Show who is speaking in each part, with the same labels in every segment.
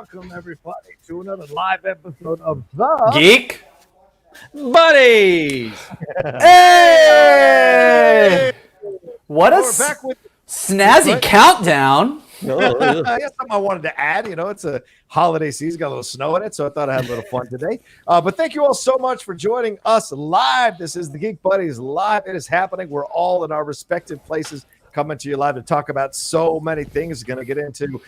Speaker 1: welcome everybody to another live episode of the
Speaker 2: Geek
Speaker 3: Buddies.
Speaker 2: Hey! What a
Speaker 1: we're back with
Speaker 2: snazzy countdown.
Speaker 1: That's something I wanted to add. You know, it's a holiday season, got a little snow in it, so I thought I had a little fun today. But thank you all so much for joining us live. This is the Geek Buddies live. It is happening. We're all in our respective places coming to you live to talk about so many things. Going to get into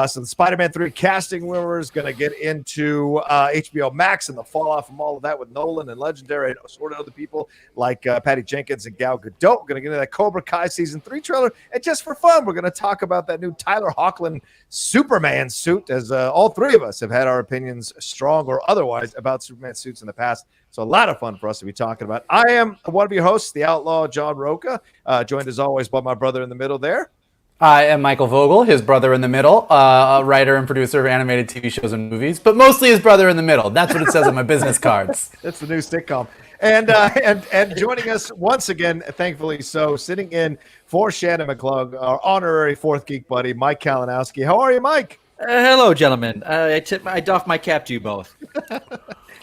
Speaker 1: some Spider-Man 3 casting rumors, going to get into HBO Max and the fallout from all of that with Nolan and Legendary and sort of other people like Patty Jenkins and Gal Gadot. We're going to get into that Cobra Kai Season 3 trailer. And just for fun, we're going to talk about that new Tyler Hoechlin Superman suit, as all three of us have had our opinions, strong or otherwise, about Superman suits in the past. So a lot of fun for us to be talking about. I am one of your hosts, the outlaw John Rocha, joined as always by my brother in the middle there.
Speaker 2: I am Michael Vogel, his brother in the middle, a writer and producer of animated TV shows and movies, but mostly his brother in the middle. That's what it says on my business cards.
Speaker 1: That's the new sitcom. And joining us once again, thankfully so, sitting in for Shannon McClung, our honorary fourth geek buddy, Mike Kalinowski. How are you, Mike?
Speaker 3: Hello, gentlemen. I doff my cap to you both.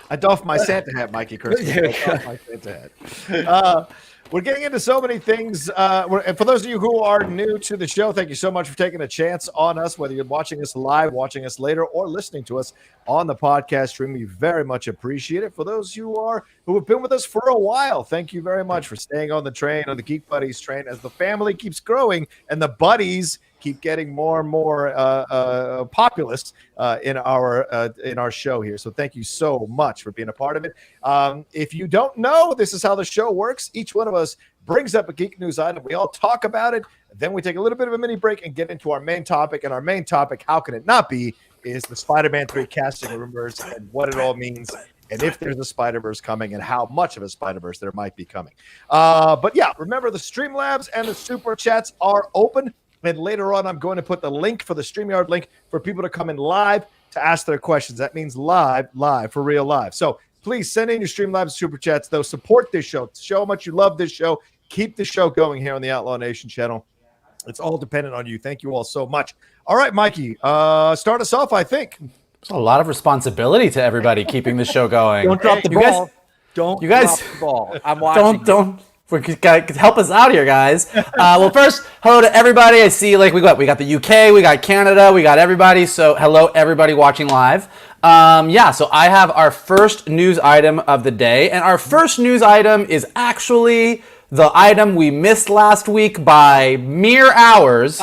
Speaker 1: I doffed my Santa hat, Mikey Kirsten. I doffed my Santa hat. We're getting into so many things. And for those of you who are new to the show, thank you so much for taking a chance on us, whether you're watching us live, watching us later, or listening to us on the podcast stream. We very much appreciate it. For those who have been with us for a while, thank you very much for staying on the train, on the Geek Buddies train, as the family keeps growing and the buddies keep getting more and more populous in our show here. So thank you so much for being a part of it. If you don't know, this is how the show works. Each one of us brings up a geek news item. We all talk about it. Then we take a little bit of a mini break and get into our main topic. And our main topic, how can it not be, is the Spider-Man 3 casting rumors and what it all means, and if there's a Spider-Verse coming and how much of a Spider-Verse there might be coming. But yeah, remember the Streamlabs and the Super Chats are open. And later on, I'm going to put the link for the StreamYard link for people to come in live to ask their questions. That means live, for real live. So please send in your Streamlabs Super Chats, though. Support this show. Show how much you love this show. Keep the show going here on the Outlaw Nation channel. It's all dependent on you. Thank you all so much. All right, Mikey, start us off, I think.
Speaker 2: There's a lot of responsibility to everybody keeping the show going.
Speaker 3: Don't drop the ball. Drop the ball. I'm watching.
Speaker 2: Don't. Help us out here, guys. Well, first, hello to everybody. I see, we got the UK, we got Canada, we got everybody. So, hello, everybody watching live. So I have our first news item of the day, and our first news item is actually the item we missed last week by mere hours.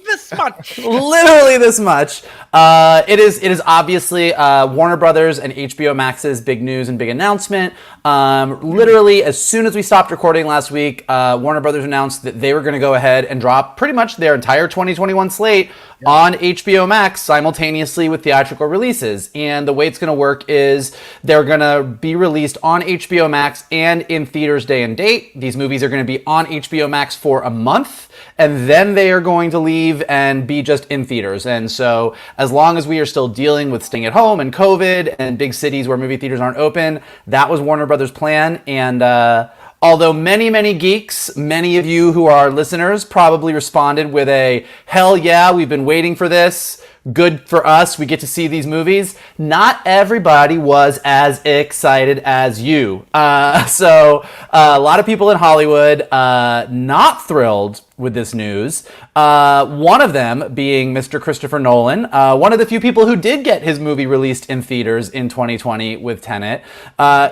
Speaker 3: This much.
Speaker 2: Literally this much. It is obviously Warner Brothers and HBO Max's big news and big announcement. Literally, as soon as we stopped recording last week, Warner Brothers announced that they were going to go ahead and drop pretty much their entire 2021 slate on HBO Max simultaneously with theatrical releases. And the way it's going to work is they're going to be released on HBO Max and in theaters day and date. These movies are going to be on HBO Max for a month, and then they are going to leave and be just in theaters. And so as long as we are still dealing with staying at home and COVID and big cities where movie theaters aren't open, that was Warner Brothers' plan. And although many geeks, many of you who are listeners probably responded with a, hell yeah, we've been waiting for this. Good for us. We get to see these movies. Not everybody was as excited as you. So a lot of people in Hollywood not thrilled with this news. One of them being Mr. Christopher Nolan, one of the few people who did get his movie released in theaters in 2020 with Tenet.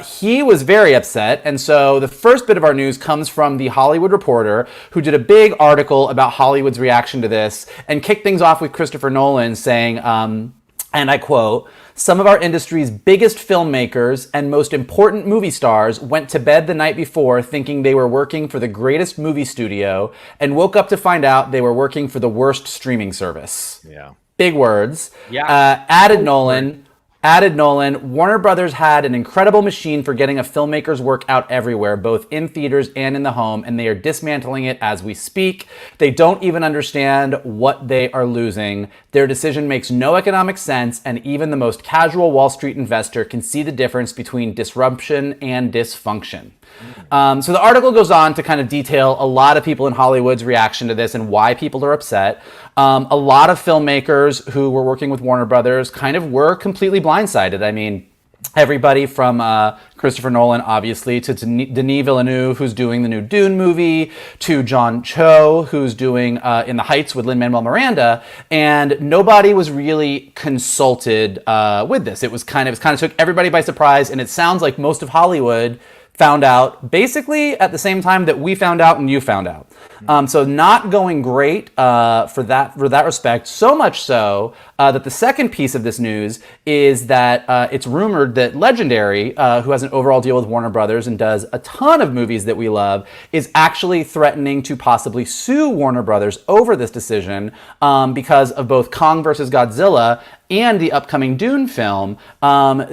Speaker 2: He was very upset. And so the first bit of our news comes from The Hollywood Reporter, who did a big article about Hollywood's reaction to this and kicked things off with Christopher Nolan saying, and I quote, "Some of our industry's biggest filmmakers and most important movie stars went to bed the night before thinking they were working for the greatest movie studio and woke up to find out they were working for the worst streaming service."
Speaker 1: Yeah.
Speaker 2: Big words.
Speaker 3: Yeah.
Speaker 2: Added Nolan, Warner Brothers had an incredible machine for getting a filmmaker's work out everywhere, both in theaters and in the home, and they are dismantling it as we speak. They don't even understand what they are losing. Their decision makes no economic sense, and even the most casual Wall Street investor can see the difference between disruption and dysfunction. So the article goes on to kind of detail a lot of people in Hollywood's reaction to this and why people are upset. A lot of filmmakers who were working with Warner Brothers kind of were completely blindsided. I mean, everybody from Christopher Nolan, obviously, to Denis Villeneuve, who's doing the new Dune movie, to John Cho, who's doing In the Heights with Lin-Manuel Miranda, and nobody was really consulted with this. It kind of took everybody by surprise, and it sounds like most of Hollywood found out basically at the same time that we found out and you found out. So not going great for that respect. So much so that the second piece of this news is that it's rumored that Legendary, who has an overall deal with Warner Brothers and does a ton of movies that we love, is actually threatening to possibly sue Warner Brothers over this decision because of both Kong versus Godzilla and the upcoming Dune film,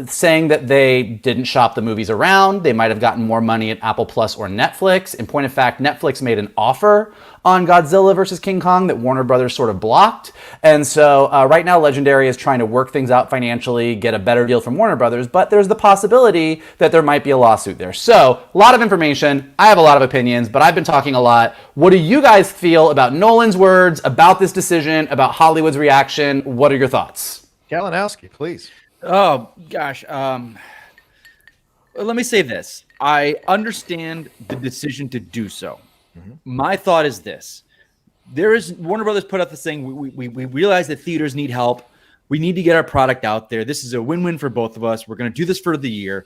Speaker 2: saying that they didn't shop the movies around. They might have gotten more money at Apple Plus or Netflix. In point of fact, Netflix made an offer on Godzilla versus King Kong that Warner Brothers sort of blocked. And so right now, Legendary is trying to work things out financially, get a better deal from Warner Brothers, but there's the possibility that there might be a lawsuit there. So a lot of information. I have a lot of opinions, but I've been talking a lot. What do you guys feel about Nolan's words, about this decision, about Hollywood's reaction? What are your thoughts?
Speaker 1: Kalinowski, please.
Speaker 3: Oh gosh. Let me say this. I understand the decision to do so. My thought is this: Warner Brothers put out this thing. We realize that theaters need help. We need to get our product out there. This is a win-win for both of us. We're going to do this for the year.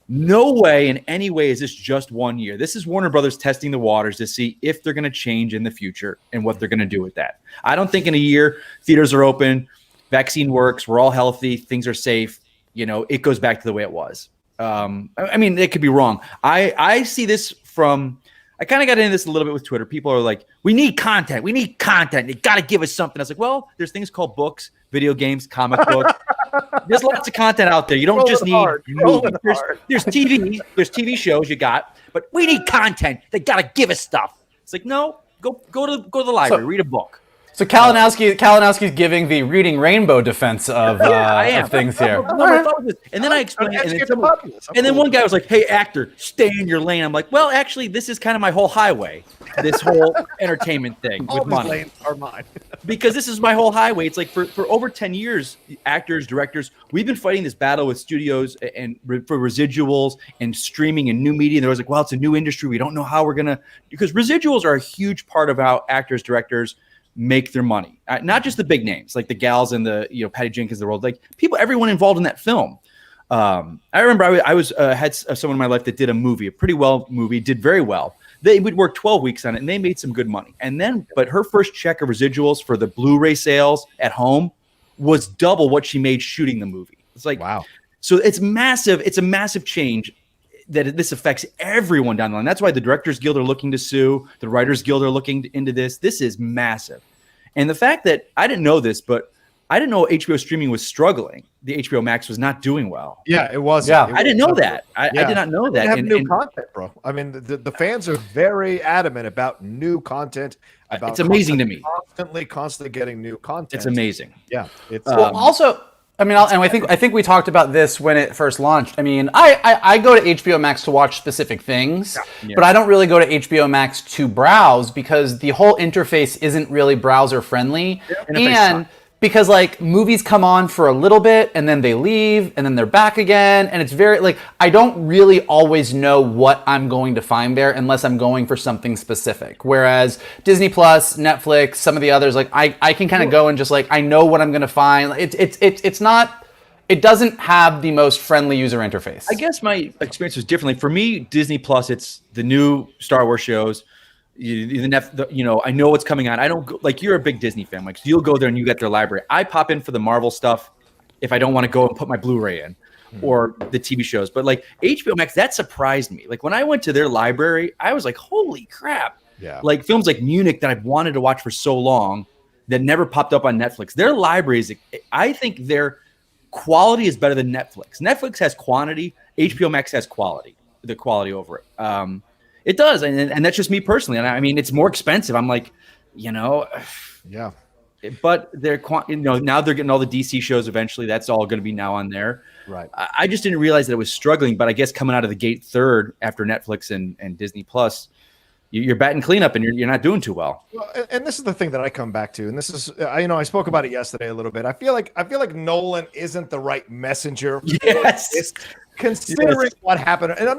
Speaker 3: No way, in any way, is this just 1 year. This is Warner Brothers testing the waters to see if they're going to change in the future and what they're going to do with that. I don't think in a year theaters are open. Vaccine works. We're all healthy. Things are safe. It goes back to the way it was. I mean, it could be wrong. I see this from. I kind of got into this a little bit with Twitter. People are like, "We need content. We need content. You got to give us something." I was like, "Well, there's things called books, video games, comic books. There's lots of content out there. You don't just need movies. There's TV. There's TV shows you got, but we need content. They got to give us stuff." It's like, no, go to the library, read a book.
Speaker 2: So Kalinowski's giving the Reading Rainbow defense of things here.
Speaker 3: And then I explained it. And then one guy was like, "Hey, actor, stay in your lane." I'm like, well, actually, this is kind of my whole highway, this whole entertainment thing with money.
Speaker 1: Lanes are mine.
Speaker 3: Because this is my whole highway. It's like for over 10 years, actors, directors, we've been fighting this battle with studios and for residuals and streaming and new media. And there was like, well, it's a new industry. We don't know how we're going to, because residuals are a huge part of how actors, directors make their money. Not just the big names like the gals and the Patty Jenkins of the world, like everyone involved in that film. I remember I was had someone in my life that did a pretty well movie, did very well. They would work 12 weeks on it and they made some good money. And then, but her first check of residuals for the Blu-ray sales at home was double what she made shooting the movie. It's like, wow. So it's massive. It's a massive change that this affects everyone down the line. That's why the Directors Guild are looking to sue. The Writers Guild are looking into this. This is massive. And the fact that I didn't know this, but I didn't know HBO streaming was struggling. The HBO Max was not doing well.
Speaker 1: Yeah, it was.
Speaker 3: Yeah, I didn't know that. I did not know that.
Speaker 1: They have new content, bro. I mean, the fans are very adamant about new content.
Speaker 3: It's amazing to me.
Speaker 1: Constantly getting new content.
Speaker 3: It's amazing.
Speaker 1: Yeah. It's
Speaker 2: also. I mean, and I think we talked about this when it first launched. I mean, I go to HBO Max to watch specific things, but I don't really go to HBO Max to browse because the whole interface isn't really browser friendly. And because like movies come on for a little bit and then they leave and then they're back again, and it's very like I don't really always know what I'm going to find there unless I'm going for something specific. Whereas Disney Plus, Netflix, some of the others, like I can kind of go and just like I know what I'm going to find. It's not. It doesn't have the most friendly user interface.
Speaker 3: I guess my experience was differently. For me, Disney Plus, it's the new Star Wars shows. I know what's coming on. I don't go, like you're a big Disney fan, like so you'll go there and you get their library. I pop in for the Marvel stuff if I don't want to go and put my Blu-ray in or the TV shows. But like HBO Max, that surprised me. Like when I went to their library, I was like, holy crap. Yeah. Like films like Munich that I've wanted to watch for so long that never popped up on Netflix. Their libraries, I think their quality is better than Netflix. Netflix has quantity. HBO Max has quality, the quality over it. It does, and that's just me personally. And I mean, it's more expensive. I'm like,
Speaker 1: yeah.
Speaker 3: but they're now they're getting all the DC shows eventually. That's all going to be now on there.
Speaker 1: Right.
Speaker 3: I just didn't realize that it was struggling, but I guess coming out of the gate third after Netflix and Disney Plus, you're batting cleanup and you're not doing too well.
Speaker 1: And this is the thing that I come back to, and this is I spoke about it yesterday a little bit. I feel like Nolan isn't the right messenger.
Speaker 3: Yes.
Speaker 1: Considering what happened, and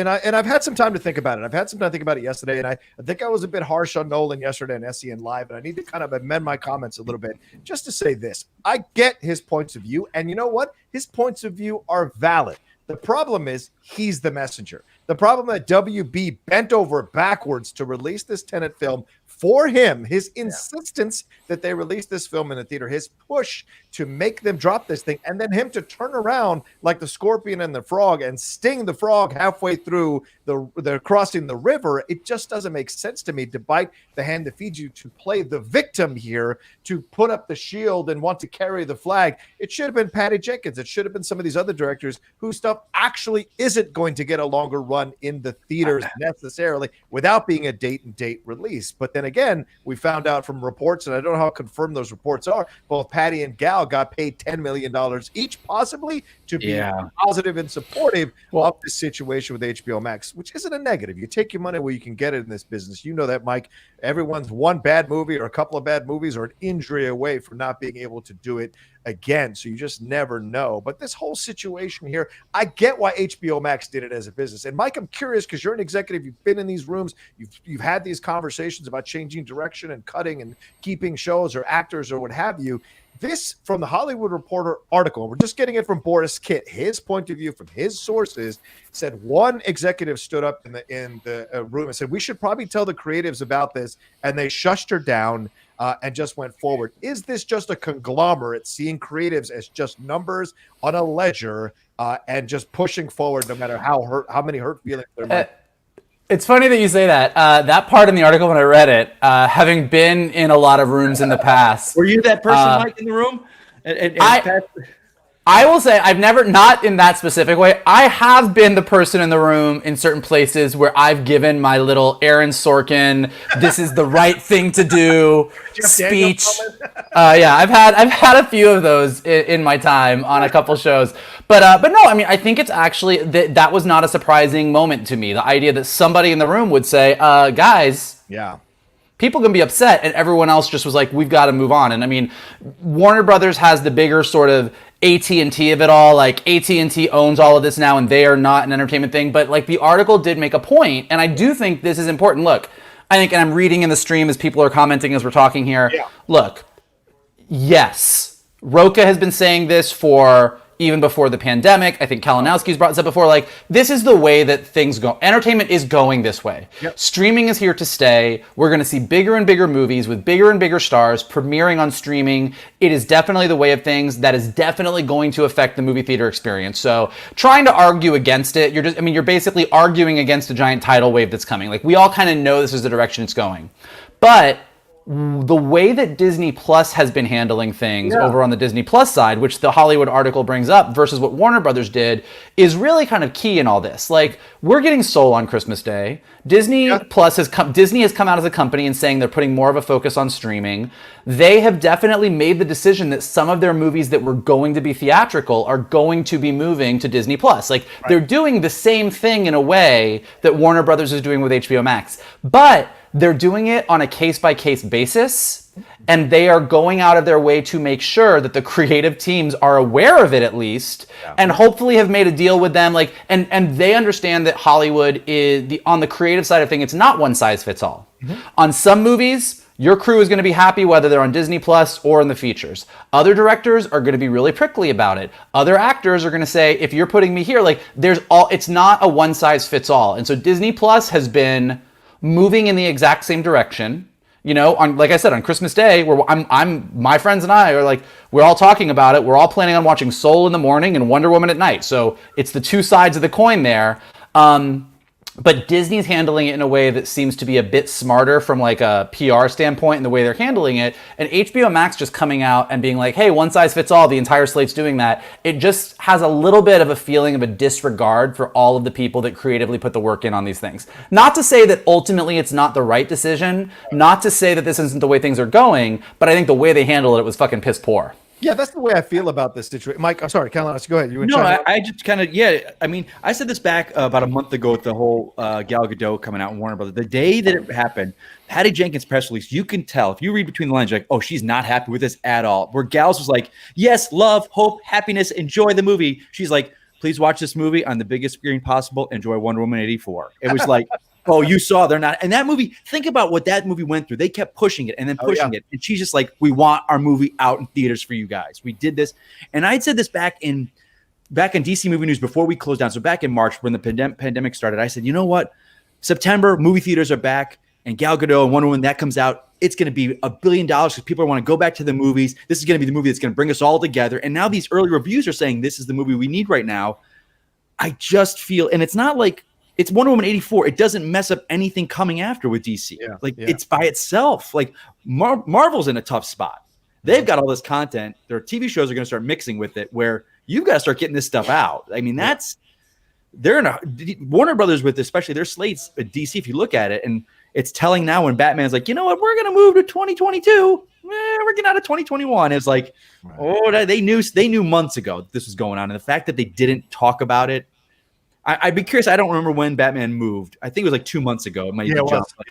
Speaker 1: I've had some time to think about it. I've had some time to think about it yesterday, and I think I was a bit harsh on Nolan yesterday on SEN Live, and I need to kind of amend my comments a little bit just to say this. I get his points of view, and you know what? His points of view are valid. The problem is he's the messenger. The problem that WB bent over backwards to release this Tenet film for him, his insistence that they release this film in the theater, his push to make them drop this thing, and then him to turn around like the scorpion and the frog and sting the frog halfway through the crossing the river. It just doesn't make sense to me to bite the hand that feeds you, to play the victim here, to put up the shield and want to carry the flag. It should have been Patty Jenkins. It should have been some of these other directors whose stuff actually isn't going to get a longer run in the theaters necessarily without being a date release. But then again, we found out from reports, and I don't know how confirmed those reports are, both Patty and Gal got paid $10 million each, possibly, to be positive and supportive of this situation with HBO Max, which isn't a negative. You take your money where you can get it in this business. You know that, Mike. Everyone's one bad movie or a couple of bad movies or an injury away from not being able to do it again. So you just never know. But this whole situation here, I get why HBO Max did it as a business. And Mike, I'm curious, because you're an executive, you've been in these rooms, you've had these conversations about changing direction and cutting and keeping shows or actors or what have you. This, from the Hollywood Reporter article, we're just getting it from Boris Kitt, his point of view from his sources, said one executive stood up in the room and said, we should probably tell the creatives about this, and they shushed her down and just went forward. Is this just a conglomerate, seeing creatives as just numbers on a ledger and just pushing forward no matter how many hurt feelings there might be?
Speaker 2: It's funny that you say that. That part in the article, when I read it, having been in a lot of rooms in the past.
Speaker 3: Were you that person, Mike, in the room?
Speaker 2: I will say I've never, not in that specific way, I have been the person in the room in certain places where I've given my little Aaron Sorkin, this is the right thing to do speech. I've had a few of those in my time on a couple shows. But no, I mean, I think it's actually, that was not a surprising moment to me. The idea that somebody in the room would say, guys.
Speaker 1: Yeah.
Speaker 2: People can be upset, and everyone else just was like, we've got to move on. And I mean, Warner Brothers has the bigger sort of AT&T of it all. Like, AT&T owns all of this now, and they are not an entertainment thing. But like, the article did make a point, and I do think this is important. Look, I think, and I'm reading in the stream as people are commenting as we're talking here. Yeah. Look, yes, Rocha has been saying this for even before the pandemic. I think Kalinowski's brought this up before. Like, this is the way that things go. Entertainment is going this way. Yep. Streaming is here to stay. We're going to see bigger and bigger movies with bigger and bigger stars premiering on streaming. It is definitely the way of things. That is definitely going to affect the movie theater experience. So trying to argue against it, you're basically arguing against a giant tidal wave that's coming. Like, we all kind of know this is the direction it's going. But the way that Disney Plus has been handling things over on the Disney Plus side, which the Hollywood article brings up, versus what Warner Brothers did, is really kind of key in all this. Like, we're getting Soul on Christmas Day. Disney Plus Disney has come out as a company and saying they're putting more of a focus on streaming. They have definitely made the decision that some of their movies that were going to be theatrical are going to be moving to Disney Plus. Like, they're doing the same thing in a way that Warner Brothers is doing with HBO Max. But they're doing it on a case-by-case basis, and they are going out of their way to make sure that the creative teams are aware of it at least, and hopefully have made a deal with them. Like, and they understand that Hollywood is on the creative side of things. It's not one size fits all. Mm-hmm. On some movies, your crew is going to be happy whether they're on Disney Plus or in the features. Other directors are going to be really prickly about it. Other actors are going to say, if you're putting me here, like, it's not a one size fits all. And so Disney Plus has been moving in the exact same direction, on, like I said, on Christmas Day, where my friends and I are like, we're all talking about it. We're all planning on watching Soul in the morning and Wonder Woman at night. So it's the two sides of the coin there. But Disney's handling it in a way that seems to be a bit smarter from like a PR standpoint in the way they're handling it. And HBO Max just coming out and being like, hey, one size fits all, the entire slate's doing that. It just has a little bit of a feeling of a disregard for all of the people that creatively put the work in on these things. Not to say that ultimately it's not the right decision, not to say that this isn't the way things are going, but I think the way they handled it was fucking piss poor.
Speaker 1: Yeah, that's the way I feel about this situation. Mike, I'm sorry, Kalinowski, go ahead. You
Speaker 3: I just kind of, I mean, I said this back about a month ago with the whole Gal Gadot coming out in Warner Brothers. The day that it happened, Patty Jenkins' press release, you can tell, if you read between the lines, you're like, oh, she's not happy with this at all. Where Gal's was like, yes, love, hope, happiness, enjoy the movie. She's like, please watch this movie on the biggest screen possible. Enjoy Wonder Woman 84. It was like, oh, you saw they're not. And that movie, think about what that movie went through. They kept pushing it and then pushing it. And she's just like, we want our movie out in theaters for you guys. We did this. And I had said this back in DC Movie News before we closed down. So back in March when the pandemic started, I said, you know what? September, movie theaters are back. And Gal Gadot and Wonder Woman, that comes out. It's going to be $1 billion because people want to go back to the movies. This is going to be the movie that's going to bring us all together. And now these early reviews are saying this is the movie we need right now. I just feel, and it's not like, it's Wonder Woman 84. It doesn't mess up anything coming after with DC. It's by itself. Like Marvel's in a tough spot. They've got all this content. Their TV shows are going to start mixing with it where you've got to start getting this stuff out. I mean, they're in a Warner Brothers with especially their slates at DC. If you look at it, and it's telling now when Batman's like, you know what, we're going to move to 2022. We're getting out of 2021. It's like, they knew months ago that this was going on. And the fact that they didn't talk about it, I'd be curious. I don't remember when Batman moved. I think it was like 2 months ago. It might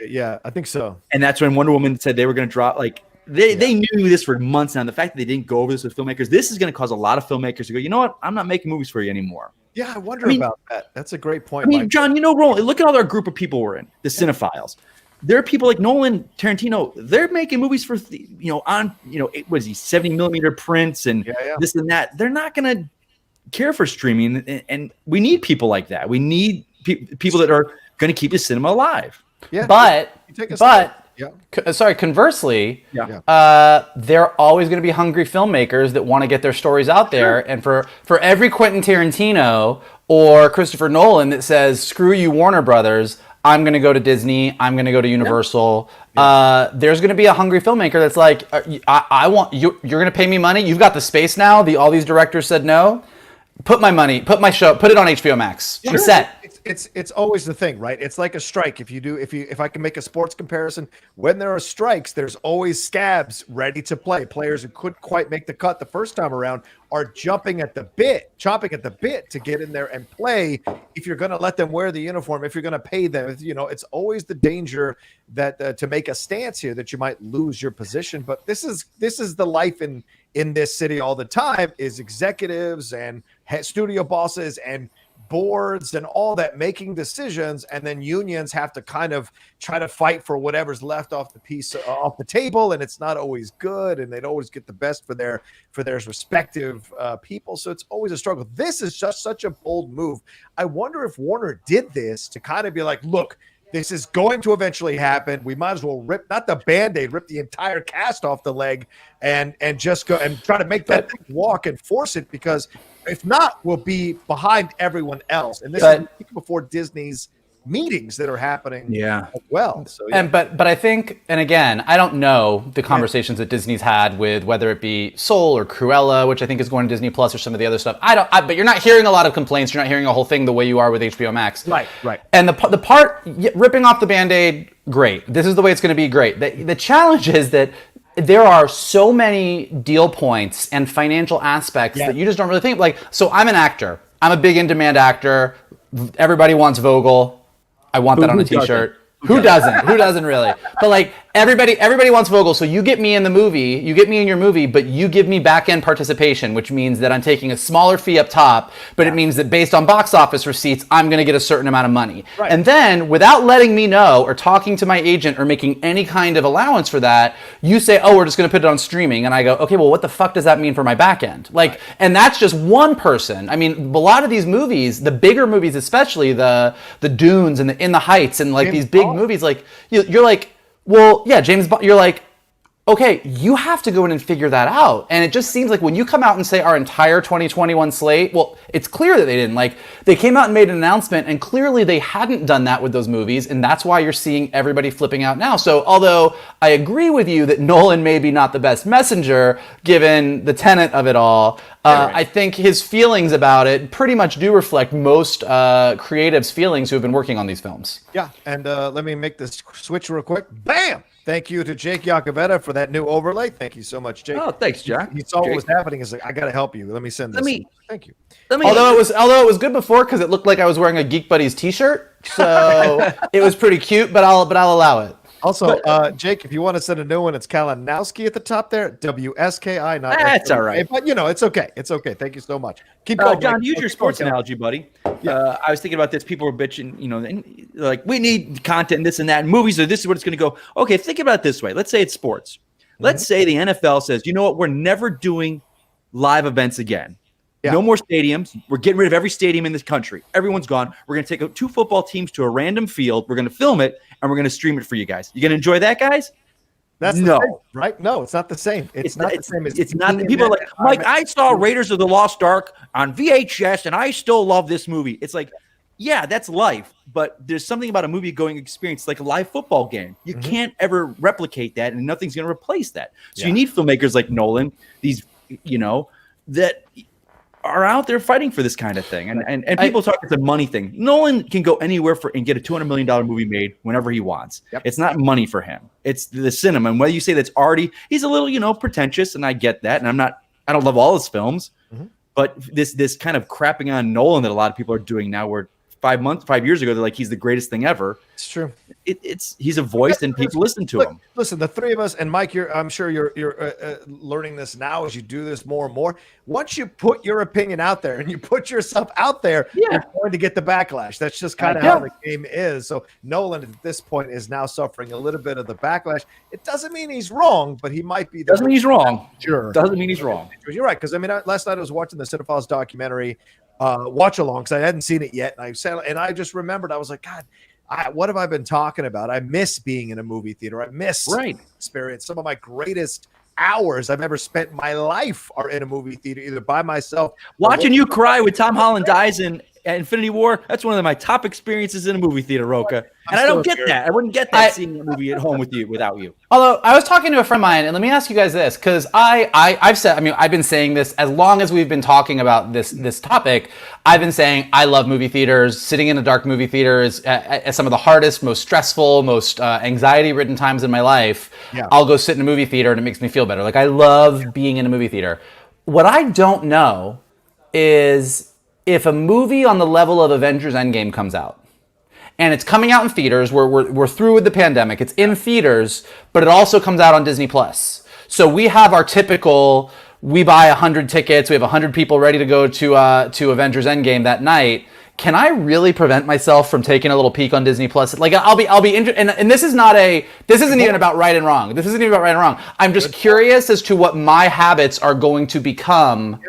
Speaker 1: yeah, I think so.
Speaker 3: And that's when Wonder Woman said they were going to drop. Like they knew this for months now. And the fact that they didn't go over this with filmmakers, this is going to cause a lot of filmmakers to go, you know what? I'm not making movies for you anymore.
Speaker 1: Yeah, I wonder about that. That's a great point.
Speaker 3: I mean,
Speaker 1: Mike.
Speaker 3: John, Roland, look at all our group of people we're in, the cinephiles. There are people like Nolan, Tarantino. They're making movies for, what is he, 70mm prints and this and that. They're not going to care for streaming, and we need people like that. We need people that are going to keep the cinema alive.
Speaker 2: Yeah, conversely, there are always going to be hungry filmmakers that want to get their stories out there. And for every Quentin Tarantino or Christopher Nolan that says, screw you, Warner Brothers, I'm going to go to Disney, I'm going to go to Universal. There's going to be a hungry filmmaker that's like, I want you're going to pay me money. You've got the space now. All these directors said no. Put my money, put my show, put it on HBO Max. I'm set.
Speaker 1: It's always the thing, right? It's like a strike. If I can make a sports comparison, when there are strikes, there's always scabs ready to play. Players who couldn't quite make the cut the first time around are chomping at the bit to get in there and play. If you're going to let them wear the uniform, if you're going to pay them, it's always the danger that to make a stance here that you might lose your position. But this is the life in this city all the time, is executives and studio bosses and boards and all that making decisions, and then unions have to kind of try to fight for whatever's left off the table, and it's not always good, and they'd always get the best for their respective people. So it's always a struggle. This is just such a bold move. I wonder if Warner did this to kind of be like, look, this is going to eventually happen. We might as well rip not the Band-Aid, rip the entire cast off the leg and just go and try to make that walk and force it, because if not, we'll be behind everyone else. And this is before Disney's meetings that are happening as well. So,
Speaker 2: but I think, and again, I don't know the conversations that Disney's had with whether it be Soul or Cruella, which I think is going to Disney Plus, or some of the other stuff. But you're not hearing a lot of complaints. You're not hearing a whole thing the way you are with HBO Max.
Speaker 1: Right.
Speaker 2: And the part ripping off the Band-Aid, great. This is the way it's going to be, great. The challenge is that there are so many deal points and financial aspects that you just don't really think. Like, so I'm an actor. I'm a big in-demand actor. Everybody wants Vogel. I want that on a t-shirt. Who doesn't? Who doesn't really? But like everybody wants Vogel. So you get me in the movie, you get me in your movie, but you give me back-end participation, which means that I'm taking a smaller fee up top, but it means that based on box office receipts, I'm going to get a certain amount of money. Right. And then without letting me know or talking to my agent or making any kind of allowance for that, you say, oh, we're just going to put it on streaming. And I go, okay, well, what the fuck does that mean for my back end? Like, and that's just one person. I mean, a lot of these movies, the bigger movies, especially the Dunes and the In the Heights and like these big movies, like you're like, well, yeah, James Bond, you're like, okay, you have to go in and figure that out. And it just seems like when you come out and say our entire 2021 slate, well, It's clear that they didn't. Like, they came out and made an announcement, and clearly they hadn't done that with those movies, and that's why you're seeing everybody flipping out now. So although I agree with you that Nolan may be not the best messenger, given the tenet of it all, I think his feelings about it pretty much do reflect most creatives' feelings who have been working on these films.
Speaker 1: Yeah, and let me make this switch real quick. Bam! Thank you to Jake Yacovetta for that new overlay. Thank you so much, Jake.
Speaker 3: Oh, thanks, Jack.
Speaker 1: He saw what was happening. He's like, I got to help you. Let me send this. Thank you.
Speaker 2: Although it was good before because it looked like I was wearing a Geek Buddies t-shirt, so it was pretty cute. But I'll allow it.
Speaker 1: Also, Jake, if you want to send a new one, it's Kalinowski at the top there. WSKI. Not
Speaker 3: that's all right.
Speaker 1: But it's okay. It's okay. Thank you so much. Keep going.
Speaker 3: John, use your sports analogy, buddy. I was thinking about this. People were bitching, and like, we need content and this and that. And movies are this is what it's going to go. Okay, think about it this way. Let's say it's sports. Let's say the NFL says, you know what? We're never doing live events again. Yeah. No more stadiums. We're getting rid of every stadium in this country. Everyone's gone. We're going to take 2 football teams to a random field. We're going to film it, and we're going to stream it for you guys. You going to enjoy that, guys?
Speaker 1: That's no, same, right? No, it's not the same. It's not the same.
Speaker 3: It's not. People are like, Mike, I saw Raiders of the Lost Ark on VHS, and I still love this movie. It's like, yeah, that's life. But there's something about a movie-going experience, like a live football game. You can't ever replicate that, and nothing's going to replace that. So you need filmmakers like Nolan, these, that are out there fighting for this kind of thing. And people talk it's a money thing. Nolan can go anywhere and get a $200 million movie made whenever he wants. Yep. It's not money for him. It's the cinema. And whether you say that's arty, he's a little, pretentious, and I get that. And I don't love all his films, but this kind of crapping on Nolan that a lot of people are doing now, where 5 years ago, they're like, he's the greatest thing ever.
Speaker 1: It's true.
Speaker 3: He's a voice, and people listen to him.
Speaker 1: Listen, the three of us, and Mike, I'm sure you're learning this now as you do this more and more. Once you put your opinion out there and you put yourself out there, you're going to get the backlash. That's just kind of how the game is. So Nolan at this point is now suffering a little bit of the backlash. It doesn't mean he's wrong, but he might be.
Speaker 3: Doesn't mean he's wrong.
Speaker 1: Sure.
Speaker 3: Doesn't mean he's wrong.
Speaker 1: You're right, because last night I was watching the Cinephiles documentary watch along, because I hadn't seen it yet, and I just remembered, I was like, God, what have I been talking about? I miss being in a movie theater. I miss experience. Some of my greatest hours I've ever spent in my life are in a movie theater, either by myself.
Speaker 3: Watching you cry when Tom Holland dies in Infinity War, that's one of my top experiences in a movie theater, Rocha. And I don't get that. I wouldn't get that seeing a movie at home without you.
Speaker 2: Although I was talking to a friend of mine, and let me ask you guys this, because I've been saying this as long as we've been talking about this topic. I've been saying I love movie theaters. Sitting in a dark movie theater is at some of the hardest, most stressful, most anxiety-ridden times in my life. Yeah. I'll go sit in a movie theater, and it makes me feel better. Like, I love being in a movie theater. What I don't know is if a movie on the level of Avengers Endgame comes out, and it's coming out in theaters, we're through with the pandemic, it's in theaters, but it also comes out on Disney Plus. So we have our typical, we buy 100 tickets, we have 100 people ready to go to Avengers Endgame that night. Can I really prevent myself from taking a little peek on Disney Plus? Like, I'll be and this isn't even about right and wrong. This isn't even about right and wrong. I'm just curious as to what my habits are going to become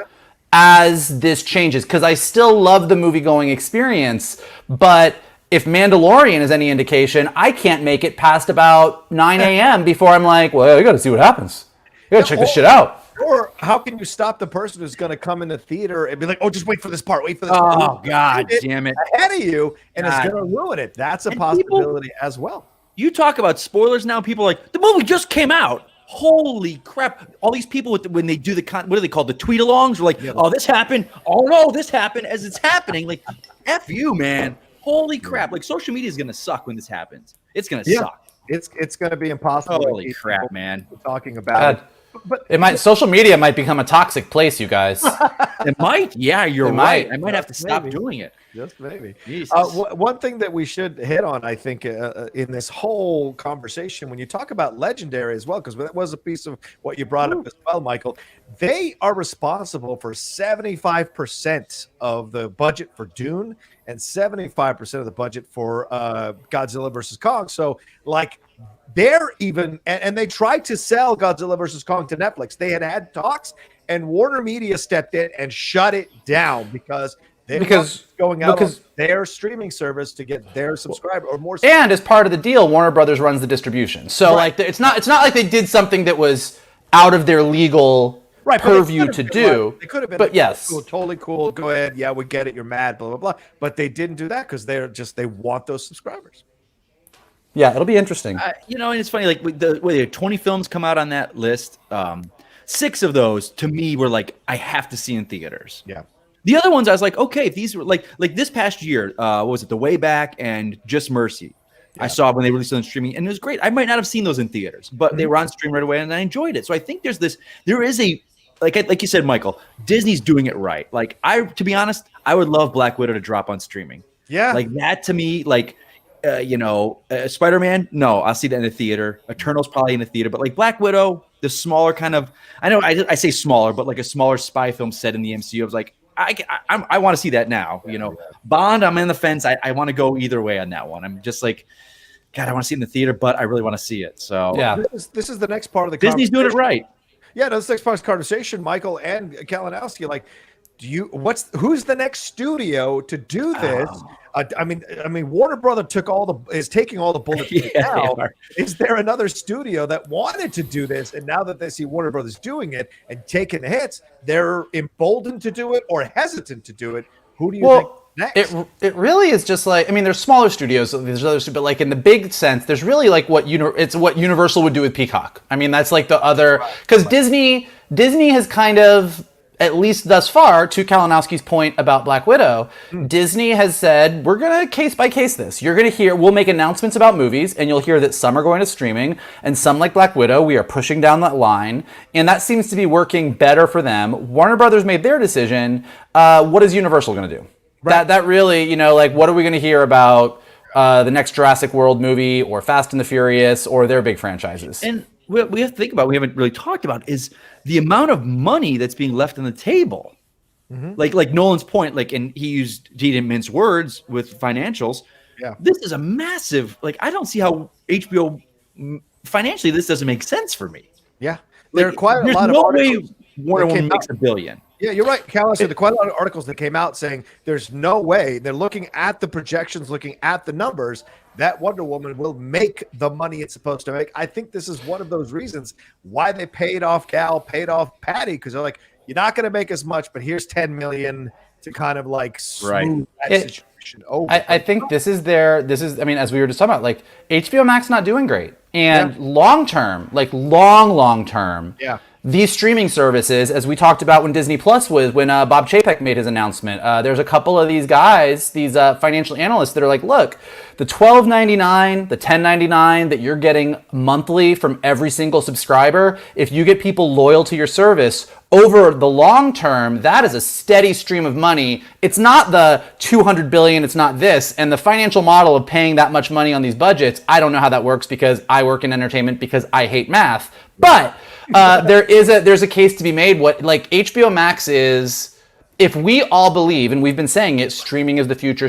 Speaker 2: as this changes, because I still love the movie-going experience, but if Mandalorian is any indication, I can't make it past about 9 a.m. before I'm like, well, you got to see what happens. You got to check this shit out.
Speaker 1: Or how can you stop the person who's going to come in the theater and be like, oh, just wait for this part, part.
Speaker 3: Oh, God damn it.
Speaker 1: Ahead of you, and it's going to ruin it. That's a possibility as well.
Speaker 3: You talk about spoilers now, people are like, the movie just came out. Holy crap. All these people, when they do what do they call the tweet-alongs? Are like, oh, this happened. Oh, no, this happened as it's happening. Like, F you, man. Holy crap. Like, social media is going to suck when this happens. It's going to suck.
Speaker 1: It's going to be impossible.
Speaker 3: Holy crap, man.
Speaker 1: Talking about it.
Speaker 2: But social media might become a toxic place, you guys.
Speaker 3: It might. Yeah, you're right. I might have to stop doing it.
Speaker 1: Just maybe. One thing that we should hit on, I think, in this whole conversation, when you talk about Legendary as well, because that was a piece of what you brought up as well, Michael, they are responsible for 75% of the budget for Dune and 75% of the budget for Godzilla versus Kong. So, like, they're even, and they tried to sell Godzilla versus Kong to Netflix. They had talks, and Warner Media stepped in and shut it down because going out on their streaming service to get their subscriber or more.
Speaker 2: And as part of the deal, Warner Brothers runs the distribution. So like, it's not like they did something that was out of their legal
Speaker 1: right,
Speaker 2: purview to do.
Speaker 1: Like, they could have been.
Speaker 2: But
Speaker 1: like,
Speaker 2: yes,
Speaker 1: cool, totally cool. Go ahead. Yeah, we get it. You're mad. Blah blah blah. But they didn't do that because they want those subscribers.
Speaker 2: Yeah, it'll be interesting.
Speaker 3: And it's funny. Like the 20 films come out on that list. 6 of those to me were like I have to see in theaters.
Speaker 1: Yeah.
Speaker 3: The other ones I was like, okay, if these were like this past year, what was it? The Way Back and Just Mercy. Yeah. I saw when they released it on streaming, and it was great. I might not have seen those in theaters, but they were on stream right away, and I enjoyed it. So I think there is a like you said, Michael, Disney's doing it right. Like to be honest, I would love Black Widow to drop on streaming.
Speaker 1: Yeah,
Speaker 3: like that to me, like Spider-Man. No, I'll see that in the theater. Eternal's probably in the theater, but like Black Widow, the smaller kind of, I know I say smaller, but like a smaller spy film set in the MCU. I was like, I want to see that now. Bond, I'm in the fence. I want to go either way on that one. I'm just like, God, I want to see it in the theater, but I really want to see it. So
Speaker 2: yeah,
Speaker 1: this is the next part of the
Speaker 3: Disney's doing it right.
Speaker 1: Yeah, no, this next part of the conversation, Michael and Kalinowski, like, who's the next studio to do this? I mean, Warner Brother is taking all the bullets now. Is there another studio that wanted to do this, and now that they see Warner Brothers doing it and taking the hits, they're emboldened to do it or hesitant to do it? Who do you think next?
Speaker 2: It really is just like, I mean, there's smaller studios, there's others, but like in the big sense, there's really like what Universal would do with Peacock. I mean, that's like the other, because Disney has kind of, at least thus far, to Kalinowski's point about Black Widow, Disney has said, we're going to case by case this. You're going to hear, we'll make announcements about movies, and you'll hear that some are going to streaming, and some, like Black Widow, we are pushing down that line, and that seems to be working better for them. Warner Brothers made their decision. What is Universal going to do? Right. That really, like, what are we going to hear about the next Jurassic World movie, or Fast and the Furious, or their big franchises? And
Speaker 3: we have to think about, we haven't really talked about, is the amount of money that's being left on the table. Like Nolan's point, like, and he didn't mince words with financials. Yeah, this is a massive, like, I don't see how HBO financially, this doesn't make sense for me.
Speaker 1: Yeah, there are quite a lot of articles.
Speaker 3: Warner Woman makes $1 billion.
Speaker 1: Yeah, you're right, Cal. There's quite a lot of articles that came out saying there's no way. They're looking at the projections, looking at the numbers, that Wonder Woman will make the money it's supposed to make. I think this is one of those reasons why they paid off Patty, because they're like, you're not going to make as much, but here's $10 million to kind of like smooth that situation over.
Speaker 2: I think this is, I mean, as we were just talking about, like, HBO Max not doing great. And long term, like long term, these streaming services, as we talked about when Disney Plus when Bob Chapek made his announcement, there's a couple of these guys, these financial analysts that are like, look, the $12.99, the $10.99 that you're getting monthly from every single subscriber, if you get people loyal to your service over the long term, that is a steady stream of money. It's not the $200 billion, it's not this. And the financial model of paying that much money on these budgets, I don't know how that works because I work in entertainment because I hate math. But there's a case to be made. What, like, HBO Max is, if we all believe, and we've been saying it, streaming is the future,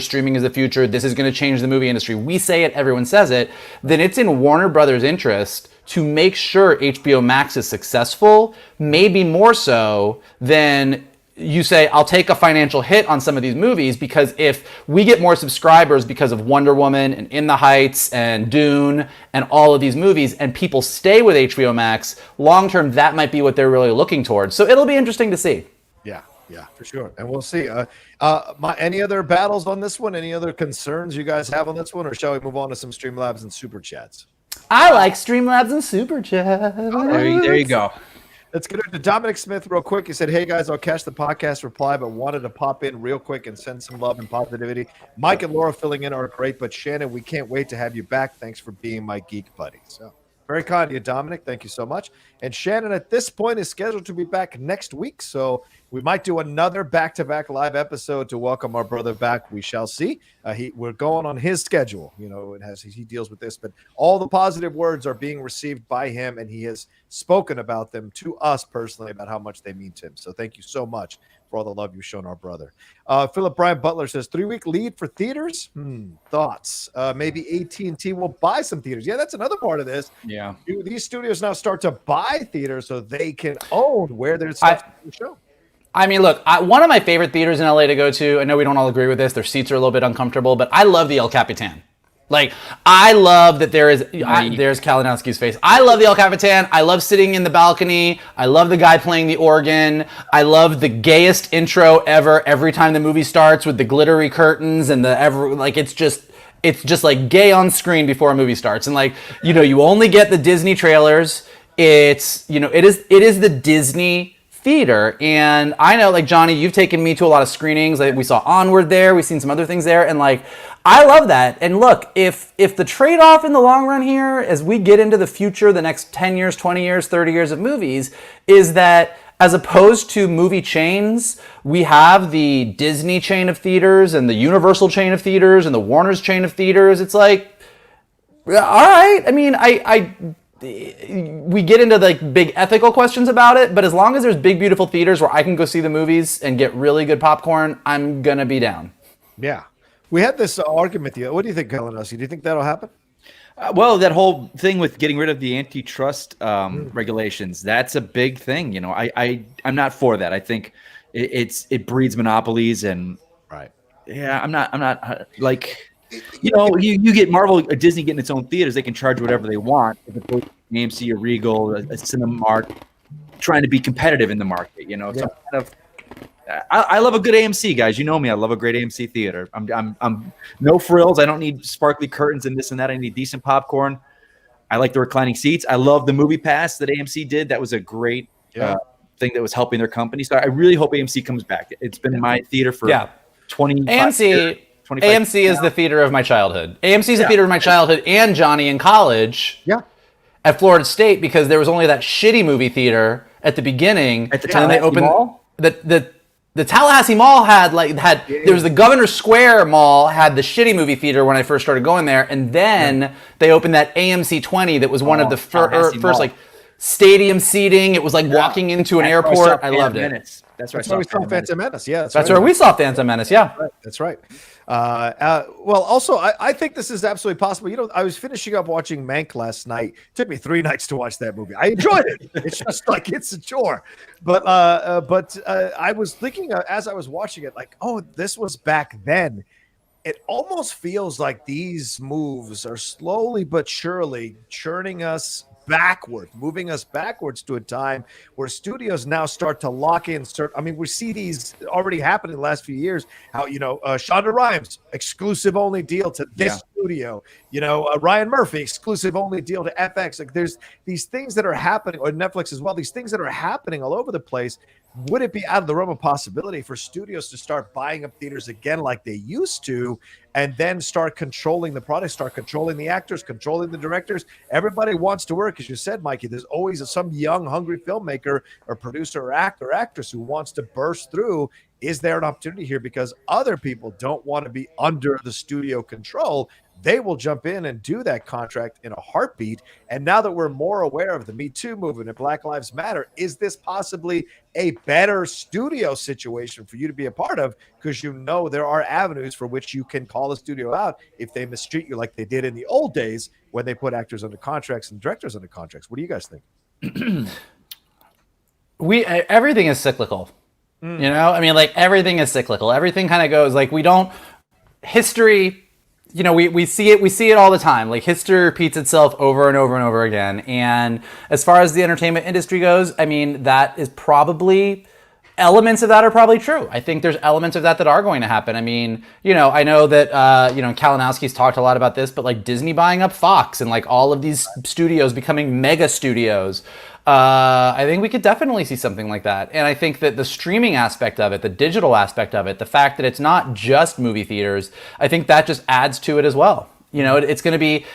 Speaker 2: this is going to change the movie industry. We say it, everyone says it, then it's in Warner Brothers' interest to make sure HBO Max is successful, maybe more so than you say, I'll take a financial hit on some of these movies, because if we get more subscribers because of Wonder Woman and In the Heights and Dune and all of these movies, and people stay with HBO Max, long term, that might be what they're really looking towards. So it'll be interesting to see.
Speaker 1: Yeah, for sure. And we'll see. Any other battles on this one? Any other concerns you guys have on this one? Or shall we move on to some Streamlabs and Super Chats?
Speaker 2: I like Streamlabs and Super Chats.
Speaker 3: There you go.
Speaker 1: Let's get into Dominic Smith real quick. He said, hey, guys, I'll catch the podcast reply, but wanted to pop in real quick and send some love and positivity. Mike and Laura filling in are great, but Shannon, we can't wait to have you back. Thanks for being my geek buddy. So very kind of you, Dominic. Thank you so much. And Shannon, at this point, is scheduled to be back next week. So we might do another back-to-back live episode to welcome our brother back. We shall see. We're going on his schedule. He deals with this. But all the positive words are being received by him, and he has spoken about them to us personally about how much they mean to him. So thank you so much for all the love you've shown our brother. Philip Brian Butler says, 3-week lead for theaters? Thoughts? Maybe AT&T will buy some theaters. Yeah, that's another part of this.
Speaker 3: Yeah.
Speaker 1: These studios now start to buy theaters so they can own where there's stuff to show.
Speaker 2: I mean, look, one of my favorite theaters in LA to go to, I know we don't all agree with this, their seats are a little bit uncomfortable, but I love the El Capitan. Like, I love that there's Kalinowski's face. I love the El Capitan. I love sitting in the balcony. I love the guy playing the organ. I love the gayest intro ever. Every time the movie starts with the glittery curtains and it's just like gay on screen before a movie starts. And like, you only get the Disney trailers. It's, it is the Disney theater. And I know, like, Johnny, you've taken me to a lot of screenings. Like, we saw Onward there. We've seen some other things there. And like, I love that. And look, if the trade-off in the long run here, as we get into the future, the next 10 years, 20 years, 30 years of movies, is that as opposed to movie chains, we have the Disney chain of theaters and the Universal chain of theaters and the Warner's chain of theaters. It's like, all right. I mean, we get into like big ethical questions about it, but as long as there's big, beautiful theaters where I can go see the movies and get really good popcorn, I'm going to be down.
Speaker 1: Yeah. We had this argument. What do you think, Kalinowski? Do you think that'll happen?
Speaker 3: Well, that whole thing with getting rid of the antitrust regulations, that's a big thing. I'm not for that. I think it breeds monopolies and
Speaker 1: right.
Speaker 3: Yeah, I'm not like, you get Marvel or Disney getting its own theaters, they can charge whatever they want. If it's AMC or Regal, a Cinemark, trying to be competitive in the market,
Speaker 1: Yeah.
Speaker 3: So kind of, I love a good AMC, guys. You know me. I love a great AMC theater. I'm no frills. I don't need sparkly curtains and this and that. I need decent popcorn. I like the reclining seats. I love the movie pass that AMC did. That was a great thing that was helping their company. So I really hope AMC comes back. It's been my theater for 20 years.
Speaker 2: AMC is the theater of my childhood. AMC is the theater of my childhood and Johnny in college.
Speaker 1: Yeah.
Speaker 2: At Florida State, because there was only that shitty movie theater at the beginning.
Speaker 3: At the time they opened
Speaker 2: Mall? The Tallahassee Mall there was the Governor Square Mall had the shitty movie theater when I first started going there, and then they opened that AMC 20 that was one of the first like stadium seating. It was like walking into an airport. I loved it.
Speaker 3: That's right.
Speaker 1: That's where we saw Phantom Menace. Yeah,
Speaker 2: that's where we saw Phantom Menace. Yeah,
Speaker 1: that's right. Well, also, I think this is absolutely possible. I was finishing up watching Mank last night. It took me 3 nights to watch that movie. I enjoyed it. It's just like it's a chore. But I was thinking as I was watching it, like, oh, this was back then. It almost feels like these moves are slowly but surely churning us backward, moving us backwards to a time where studios now start to lock in we see these already happen in the last few years. How Shonda Rhimes exclusive only deal to this studio. Ryan Murphy exclusive only deal to FX. Like there's these things that are happening, or Netflix as well. These things that are happening all over the place. Would it be out of the realm of possibility for studios to start buying up theaters again like they used to, and then start controlling the product, start controlling the actors, controlling the directors? Everybody wants to work, as you said, Mikey. There's always some young, hungry filmmaker or producer or actor or actress who wants to burst through. Is there an opportunity here? Because other people don't want to be under the studio control. They will jump in and do that contract in a heartbeat. And now that we're more aware of the Me Too movement and Black Lives Matter, is this possibly a better studio situation for you to be a part of? Because there are avenues for which you can call a studio out if they mistreat you like they did in the old days when they put actors under contracts and directors under contracts. What do you guys think?
Speaker 2: Everything is cyclical. Everything is cyclical. Everything kind of goes history. We see it all the time. Like history repeats itself over and over and over again. And as far as the entertainment industry goes, that is probably elements of that are probably true. I think there's elements of that are going to happen. I know that Kalinowski's talked a lot about this, but like Disney buying up Fox and like all of these studios becoming mega studios. I think we could definitely see something like that. And I think that the streaming aspect of it, the digital aspect of it, the fact that it's not just movie theaters, I think that just adds to it as well. It's going to be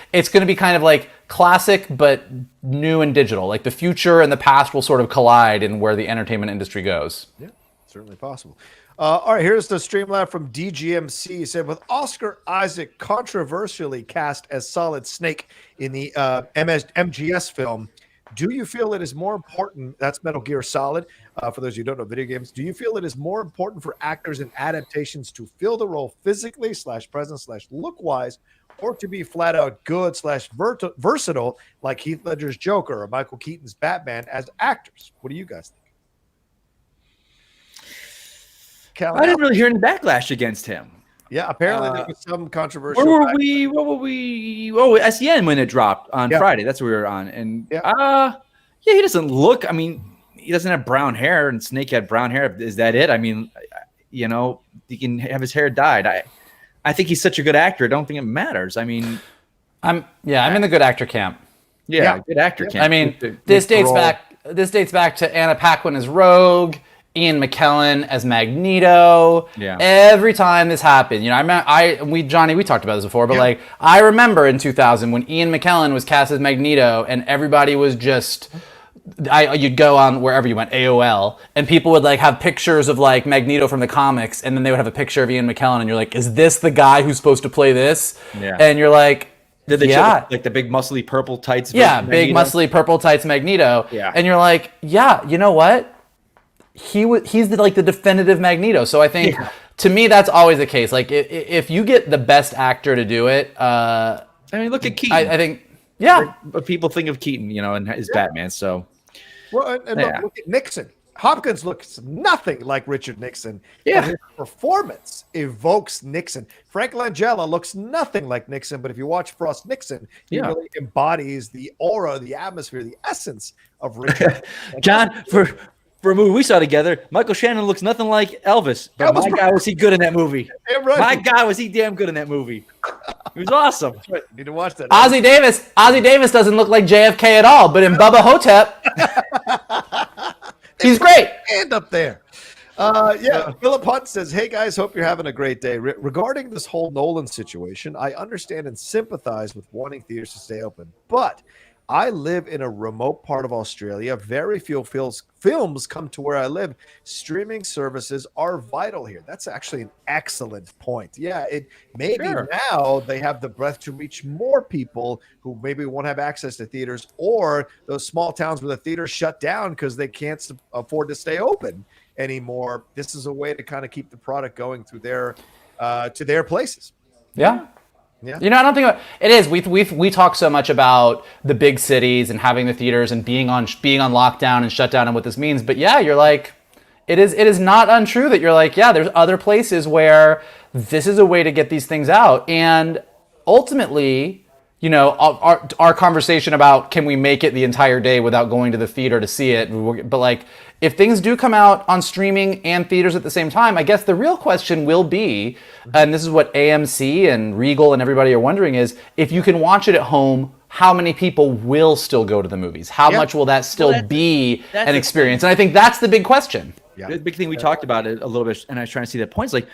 Speaker 2: kind of like classic, but new and digital. Like the future and the past will sort of collide in where the entertainment industry goes. Yeah,
Speaker 1: certainly possible. All right, here's the Streamlab from DGMC. He said, with Oscar Isaac controversially cast as Solid Snake in the MGS film, do you feel it is more important, that's Metal Gear Solid, for those who don't know video games, do you feel it is more important for actors in adaptations to fill the role physically /presence /look-wise, or to be flat out good /versatile like Heath Ledger's Joker or Michael Keaton's Batman as actors? What do you guys think?
Speaker 3: I didn't really hear any backlash against him.
Speaker 1: Yeah, apparently there was some controversial.
Speaker 3: Where were we? What were we? Oh, SEN when it dropped on Friday. That's what we were on. And yeah, he doesn't look. I mean, he doesn't have brown hair, and Snake had brown hair. Is that it? I mean, you know, he can have his hair dyed. I think he's such a good actor. I don't think it matters. I mean, I'm
Speaker 2: in the good actor camp.
Speaker 3: Yeah, good actor camp.
Speaker 2: I mean, this dates back to Anna Paquin as Rogue, Ian McKellen as Magneto.
Speaker 3: Yeah.
Speaker 2: Every time this happened, you know, Johnny, we talked about this before, but like I remember in 2000 when Ian McKellen was cast as Magneto, and everybody was just. You'd go on wherever you went, AOL, and people would like have pictures of like Magneto from the comics, and then they would have a picture of Ian McKellen, and you're like, is this the guy who's supposed to play this?
Speaker 3: Yeah.
Speaker 2: And you're like,
Speaker 3: did they show like the big muscly purple tights?
Speaker 2: Yeah, big muscly purple tights Magneto.
Speaker 3: Yeah.
Speaker 2: And you're like, yeah, you know what? He's the definitive Magneto. So I think to me that's always the case. Like if you get the best actor to do it,
Speaker 3: I mean, look at Keaton.
Speaker 2: I think. Yeah,
Speaker 3: but people think of Keaton, you know, and his Batman. So,
Speaker 1: well, and look at Nixon. Hopkins looks nothing like Richard Nixon.
Speaker 3: Yeah,
Speaker 1: but his performance evokes Nixon. Frank Langella looks nothing like Nixon, but if you watch Frost Nixon, he really embodies the aura, the atmosphere, the essence of Richard.
Speaker 3: John, for a movie we saw together, Michael Shannon looks nothing like Elvis. But my God, was he good in that movie?
Speaker 1: Yeah, right.
Speaker 3: My God, was he damn good in that movie? He was awesome.
Speaker 1: Right. Need to watch that.
Speaker 2: Ozzie Davis doesn't look like JFK at all, but in Bubba Hotep, he's great.
Speaker 1: And up there. Philip Hunt says, hey guys, hope you're having a great day. Regarding this whole Nolan situation, I understand and sympathize with wanting theaters to stay open, but I live in a remote part of Australia. Very few films come to where I live. Streaming services are vital here. That's actually an excellent point. Yeah, it maybe now they have the breadth to reach more people who maybe won't have access to theaters, or those small towns where the theaters shut down because they can't afford to stay open anymore. This is a way to kind of keep the product going through their to their places.
Speaker 2: Yeah. Yeah. You know, I don't think it is. We talk so much about the big cities and having the theaters and being on lockdown and shutdown and what this means. But yeah, you're like, it is not untrue that you're like, yeah, there's other places where this is a way to get these things out. And ultimately, you know, our conversation about can we make it the entire day without going to the theater to see it, but like if things do come out on streaming and theaters at the same time, I guess the real question will be, and this is what AMC and Regal and everybody are wondering, is if you can watch it at home, how many people will still go to the movies? How much will that still be an experience? And I think that's the big question.
Speaker 3: Yeah. The big thing we talked about it a little bit, and I was trying to see that points like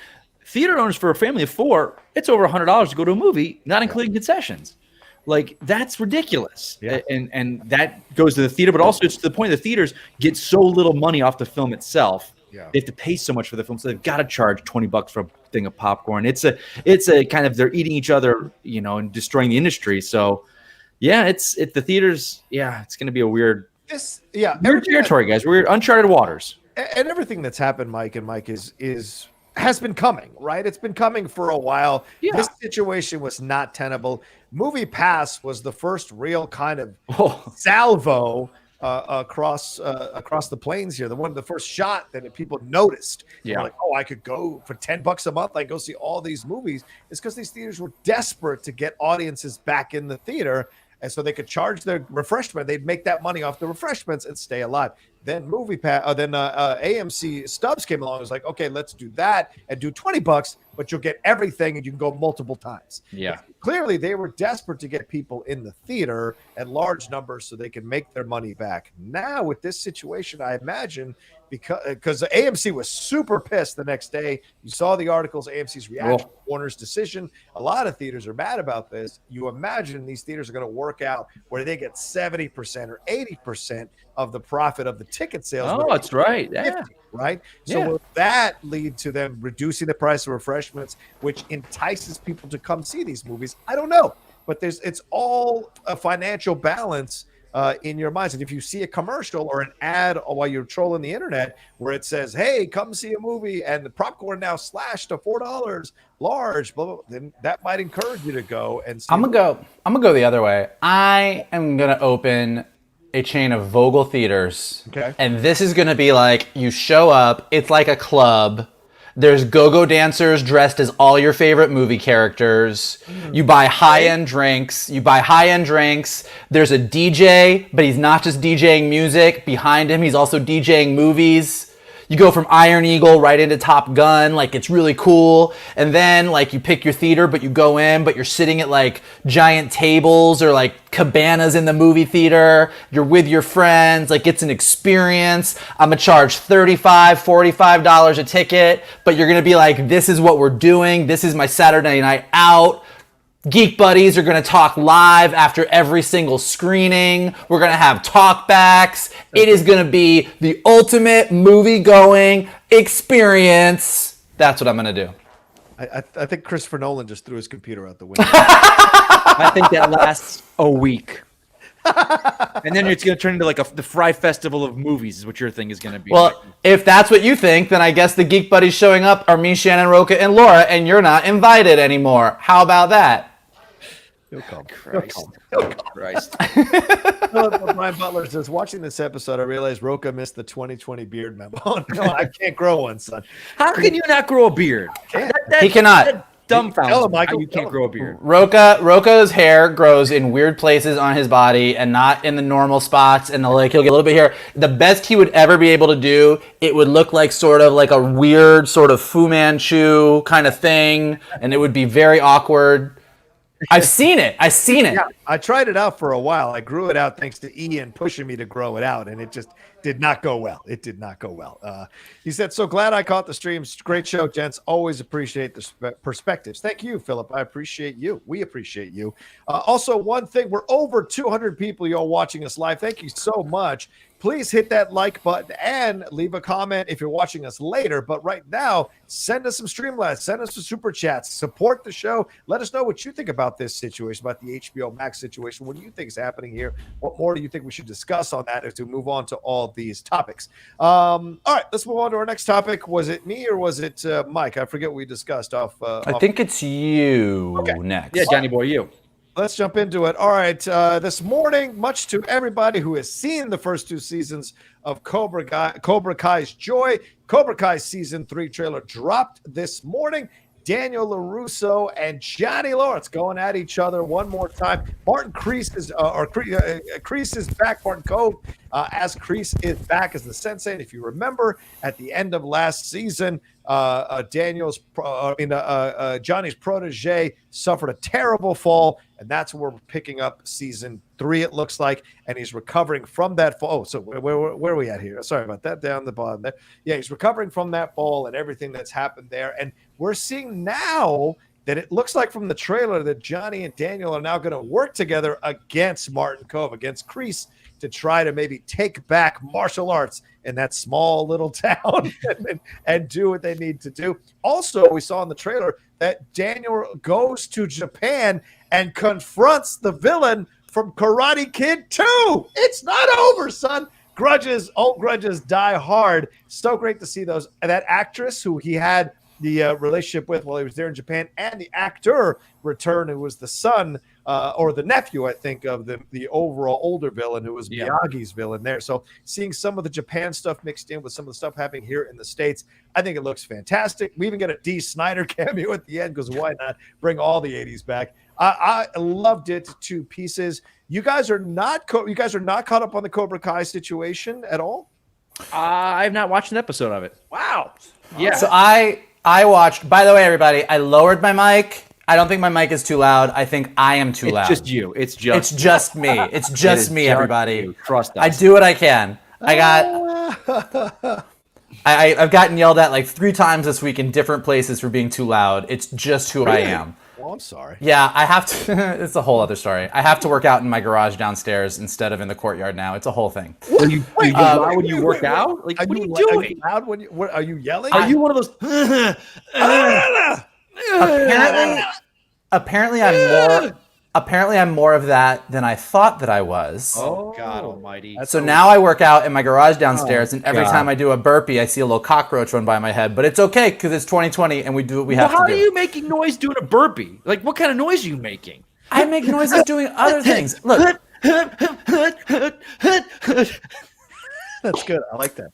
Speaker 3: theater owners for a family of 4, it's over $100 to go to a movie, not including concessions. Like, that's ridiculous. Yeah. And that goes to the theater, but also it's to the point the theaters get so little money off the film itself. Yeah. They have to pay so much for the film, so they've got to charge $20 for a thing of popcorn. It's a kind of, they're eating each other, you know, and destroying the industry. So yeah, it's the theaters. Yeah, it's going to be a weird territory, guys. Weird, uncharted waters.
Speaker 1: And everything that's happened, Mike, has been coming, right? It's been coming for a while. Yeah. This situation was not tenable. Movie Pass was the first real kind of salvo across the plains here. The first shot that people noticed. Yeah. Like, I could go for $10 a month. I go see all these movies. It's because these theaters were desperate to get audiences back in the theater. And so they could charge their refreshment. They'd make that money off the refreshments and stay alive. Then AMC Stubbs came along and was like, okay, let's do that and do $20, but you'll get everything and you can go multiple times.
Speaker 3: Yeah.
Speaker 1: Clearly, they were desperate to get people in the theater at large numbers so they can make their money back. Now, with this situation, I imagine, because AMC was super pissed the next day. You saw the articles, AMC's reaction to Warner's decision. A lot of theaters are mad about this. You imagine these theaters are going to work out where they get 70% or 80% of the profit of the ticket sales.
Speaker 3: Oh, that's right. Yeah.
Speaker 1: Right? So will that lead to them reducing the price of refreshments, which entices people to come see these movies? I don't know. But it's all a financial balance in your minds. And if you see a commercial or an ad while you're trolling the internet where it says, hey, come see a movie and the popcorn now slashed to $4 large, blah, blah, blah, then that might encourage you to go and see.
Speaker 2: I'm gonna go the other way. I am gonna open a chain of Vogel theaters. Okay. And this is gonna be like, you show up, it's like a club. There's go-go dancers dressed as all your favorite movie characters. You buy high-end drinks. There's a DJ, but he's not just DJing music. Behind him, he's also DJing movies. You go from Iron Eagle right into Top Gun, like it's really cool. And then like you pick your theater, but you go in, but you're sitting at like giant tables or like cabanas in the movie theater. You're with your friends, like it's an experience. I'm gonna charge $35, $45 a ticket, but you're gonna be like, this is what we're doing. This is my Saturday night out. Geek Buddies are going to talk live after every single screening. We're going to have talkbacks. It is going to be the ultimate movie-going experience. That's what I'm going to do.
Speaker 1: I think Christopher Nolan just threw his computer out the window.
Speaker 3: I think that lasts a week. And then it's going to turn into like the Fry Festival of movies is what your thing is going to be.
Speaker 2: Well, if that's what you think, then I guess the Geek Buddies showing up are me, Shannon, Rocha, and Laura, and you're not invited anymore. How about that?
Speaker 1: He'll come.
Speaker 3: Christ.
Speaker 1: Brian Butler says, watching this episode, I realized Rocha missed the 2020 beard memo. No, I can't grow one, son.
Speaker 3: How can you not grow a beard?
Speaker 2: He cannot.
Speaker 3: That dumbfounds
Speaker 1: Tell him,
Speaker 3: me
Speaker 1: Michael,
Speaker 3: how you can't grow a beard.
Speaker 2: Rocha's hair grows in weird places on his body and not in the normal spots, and like he'll get a little bit here. The best he would ever be able to do, it would look like sort of like a weird sort of Fu Manchu kind of thing, and it would be very awkward. I've seen it.
Speaker 1: Yeah, I tried it out for a while. I grew it out thanks to Ian pushing me to grow it out, and it just did not go well. He said, so glad I caught the streams. Great show, gents. Always appreciate the perspectives. Thank you, Philip. I appreciate you. We appreciate you. Also, one thing, we're over 200 people, y'all, watching us live. Thank you so much. Please hit that like button and leave a comment if you're watching us later. But right now, send us some Streamlabs, send us some super chats, support the show. Let us know what you think about this situation, about the HBO Max situation. What do you think is happening here? What more do you think we should discuss on that as we move on to all these topics? All right, let's move on to our next topic. Was it me or was it Mike? I forget what we discussed off.
Speaker 2: I think it's you next.
Speaker 3: Yeah, Johnny boy, you.
Speaker 1: Let's jump into it. All right. This morning, much to everybody who has seen the first two seasons of Cobra Kai's Joy, Cobra Kai Season 3 trailer dropped this morning. Daniel LaRusso and Johnny Lawrence going at each other one more time. Martin Kreese is Kreese is back. Martin Cove as Kreese is back as the sensei. And if you remember, at the end of last season, Johnny's protege suffered a terrible fall, and that's where we're picking up season 3. It looks like, and he's recovering from that fall. Oh, so where are we at here? Sorry about that. Down the bottom there. Yeah, he's recovering from that fall and everything that's happened there, and we're seeing now that it looks like from the trailer that Johnny and Daniel are now going to work together against Martin Cove, against Kreese, to try to maybe take back martial arts in that small little town and do what they need to do. Also, we saw in the trailer that Daniel goes to Japan and confronts the villain from Karate Kid 2. It's not over, son. Old grudges die hard. So great to see those. And that actress who he had the relationship with while he was there in Japan, and the actor return, who was the son or the nephew, I think, of the overall older villain, who was Miyagi's villain there. So seeing some of the Japan stuff mixed in with some of the stuff happening here in the States, I think it looks fantastic. We even get a Dee Snider cameo at the end, because why not bring all the 80s back? I loved it to pieces. You guys are not caught up on the Cobra Kai situation at all?
Speaker 3: I have not watched an episode of it.
Speaker 1: Wow.
Speaker 3: Yeah.
Speaker 2: So I watched, by the way, everybody, I lowered my mic. I don't think my mic is too loud. I think I am too loud.
Speaker 3: It's just you. It's
Speaker 2: just me. It's just me, everybody.
Speaker 3: You. Trust us.
Speaker 2: I do what I can. I've gotten yelled at like 3 times this week in different places for being too loud. It's just who I am.
Speaker 1: Well, I'm sorry.
Speaker 2: Yeah, I have to. It's a whole other story. I have to work out in my garage downstairs instead of in the courtyard now. It's a whole thing.
Speaker 3: Are you loud when you work out? Like, what are you doing?
Speaker 1: Are you loud when are you yelling?
Speaker 3: Are you one of those?
Speaker 2: Apparently, I'm more of that than I thought that I was.
Speaker 3: Oh God Almighty!
Speaker 2: So now I work out in my garage downstairs, and every time I do a burpee, I see a little cockroach run by my head. But it's okay, because it's 2020, and we do what we have to do.
Speaker 3: How are you making noise doing a burpee? Like, what kind of noise are you making?
Speaker 2: I make noises doing other things. Look.
Speaker 1: That's good. I like that.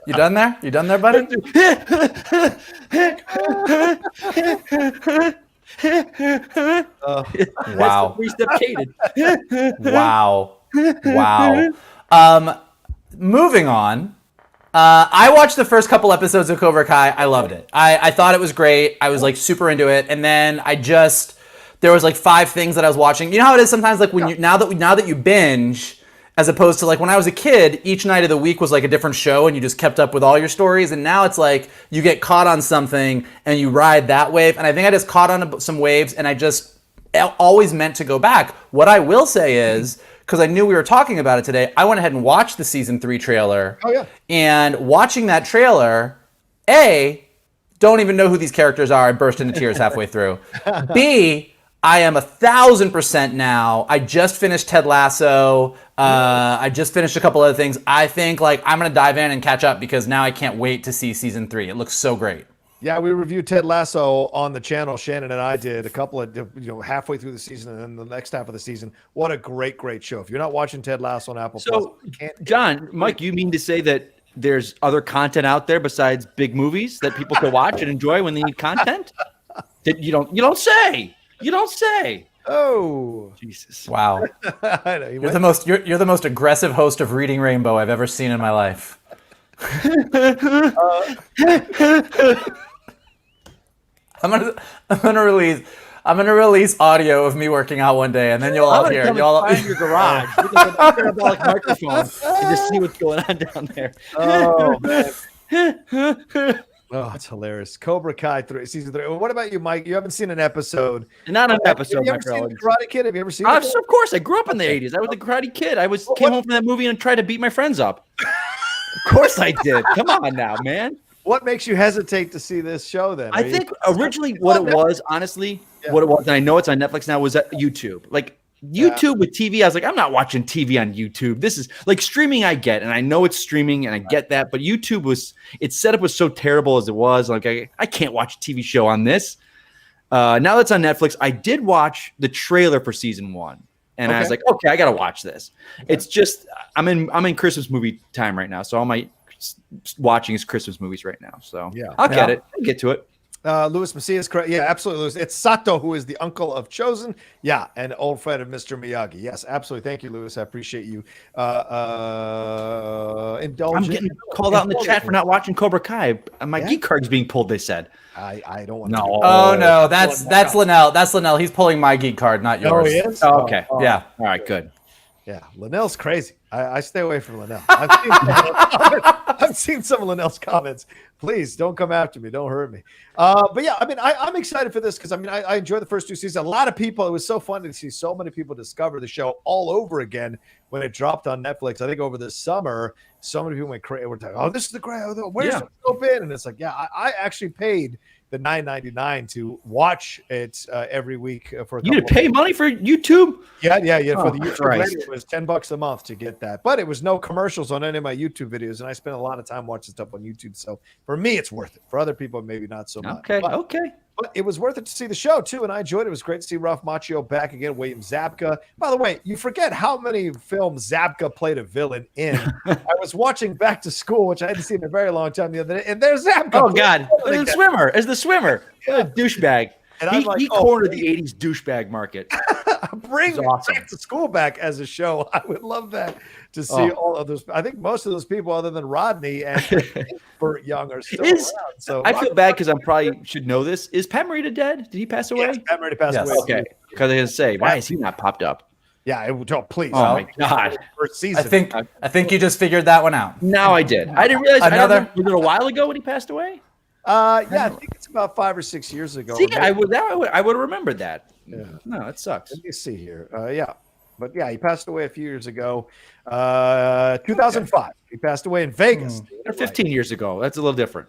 Speaker 2: You done there? You done there, buddy? Wow.
Speaker 3: Three-step cadence.
Speaker 2: Wow. Moving on. I watched the first couple episodes of Cobra Kai. I loved it. I thought it was great. I was like super into it. And then there was like 5 things that I was watching. You know how it is sometimes, like when now that you binge, as opposed to like when I was a kid, each night of the week was like a different show and you just kept up with all your stories. And now it's like you get caught on something and you ride that wave. And I think I just caught on some waves and I just always meant to go back. What I will say is, because I knew we were talking about it today, I went ahead and watched the season 3 trailer.
Speaker 1: Oh, yeah.
Speaker 2: And watching that trailer, A, don't even know who these characters are. I burst into tears halfway through. B, I am 1,000% now. I just finished Ted Lasso. I just finished a couple other things. I think like I'm going to dive in and catch up because now I can't wait to see season 3. It looks so great.
Speaker 1: Yeah, we reviewed Ted Lasso on the channel. Shannon and I did a couple of, halfway through the season and then the next half of the season. What a great show. If you're not watching Ted Lasso on Apple Plus, you can't.
Speaker 3: John, Mike, you mean to say that there's other content out there besides big movies that people can watch and enjoy when they need content? That you don't say. You don't say.
Speaker 1: Oh,
Speaker 2: Jesus! Wow,
Speaker 1: I know,
Speaker 2: you're the most aggressive host of Reading Rainbow I've ever seen in my life. I'm gonna release audio of me working out one day, and then you'll all hear. You'll
Speaker 3: find your garage with a parabolic microphone and just see what's going on down there.
Speaker 1: Oh man. Oh, it's hilarious. Cobra Kai season 3. What about you, Mike? You haven't seen an episode.
Speaker 3: Not an episode.
Speaker 1: Have you ever seen Karate Kid? Have you ever seen it?
Speaker 3: Of course. I grew up in the 80s. I was a Karate Kid. Came home from that movie and tried to beat my friends up. Of course I did. Come on now, man.
Speaker 1: What makes you hesitate to see this show then?
Speaker 3: I think originally what it was, honestly, and I know it's on Netflix now, was at YouTube. Like YouTube with TV, I was like, I'm not watching TV on YouTube. This is like streaming I get, and I know it's streaming and I get that, but YouTube its setup was so terrible as it was. Like I can't watch a TV show on this. Now that's on Netflix, I did watch the trailer for season 1. And I was like, okay, I got to watch this. Okay. It's just, I'm in Christmas movie time right now. So all my watching is Christmas movies right now. So I'll get it. I'll get to it.
Speaker 1: Louis Macias, correct. Yeah, absolutely, Louis. It's Sato, who is the uncle of Chosen. Yeah, and old friend of Mr. Miyagi. Yes, absolutely. Thank you, Louis. I appreciate you indulging.
Speaker 3: I'm getting called out in the chat for not watching Cobra Kai. My geek card's being pulled, they said.
Speaker 1: I don't want
Speaker 3: to.
Speaker 2: Oh, no. That's Linnell. That's Linnell. He's pulling my geek card, not yours.
Speaker 1: Oh, he is?
Speaker 3: Oh, okay.
Speaker 2: Yeah.
Speaker 3: All right, good.
Speaker 1: Yeah, Linnell's crazy. I stay away from Linnell. I've seen some of Linnell's comments. Please don't come after me. Don't hurt me. But yeah, I mean, I'm excited for this because I enjoyed the first 2 seasons. A lot of people, it was so fun to see so many people discover the show all over again when it dropped on Netflix. I think over the summer, so many people went crazy. We're talking, oh, this is the great. Where's the show been? And it's like, I actually paid the $9.99 to watch it every week for a couple.
Speaker 3: You had to pay money for YouTube?
Speaker 1: Yeah. For the YouTube radio, it was $10 a month to get that, but it was no commercials on any of my YouTube videos, and I spent a lot of time watching stuff on YouTube. So for me, it's worth it. For other people, maybe not so much.
Speaker 3: Okay.
Speaker 1: But it was worth it to see the show too, and I enjoyed it. It was great to see Ralph Macchio back again. William Zabka. By the way, you forget how many films Zabka played a villain in. I was watching Back to School, which I hadn't seen in a very long time the other day, and there's Zabka.
Speaker 3: Oh God, as the swimmer, a douchebourbag. And he cornered the '80s douchebag market.
Speaker 1: Bring awesome. Back to School back as a show. I would love that to see all of those. I think most of those people, other than Rodney and Burt Young, are still around. So
Speaker 3: I feel bad because I probably should know this. Is Pat Morita dead? Did he pass away?
Speaker 1: Yes, Pat Morita passed away.
Speaker 3: Okay, because I was going to say, why is he not popped up?
Speaker 1: Yeah, please.
Speaker 3: Oh my God!
Speaker 1: First season.
Speaker 2: I think you just figured that one out.
Speaker 3: Now I did. I didn't realize. Was it a while ago when he passed away?
Speaker 1: I think it's about 5 or 6 years ago.
Speaker 3: See, I would have remembered that. Yeah. No, that sucks.
Speaker 1: Let me see here. But yeah, he passed away a few years ago. 2005. He passed away in Vegas.
Speaker 3: 15 years ago. That's a little different.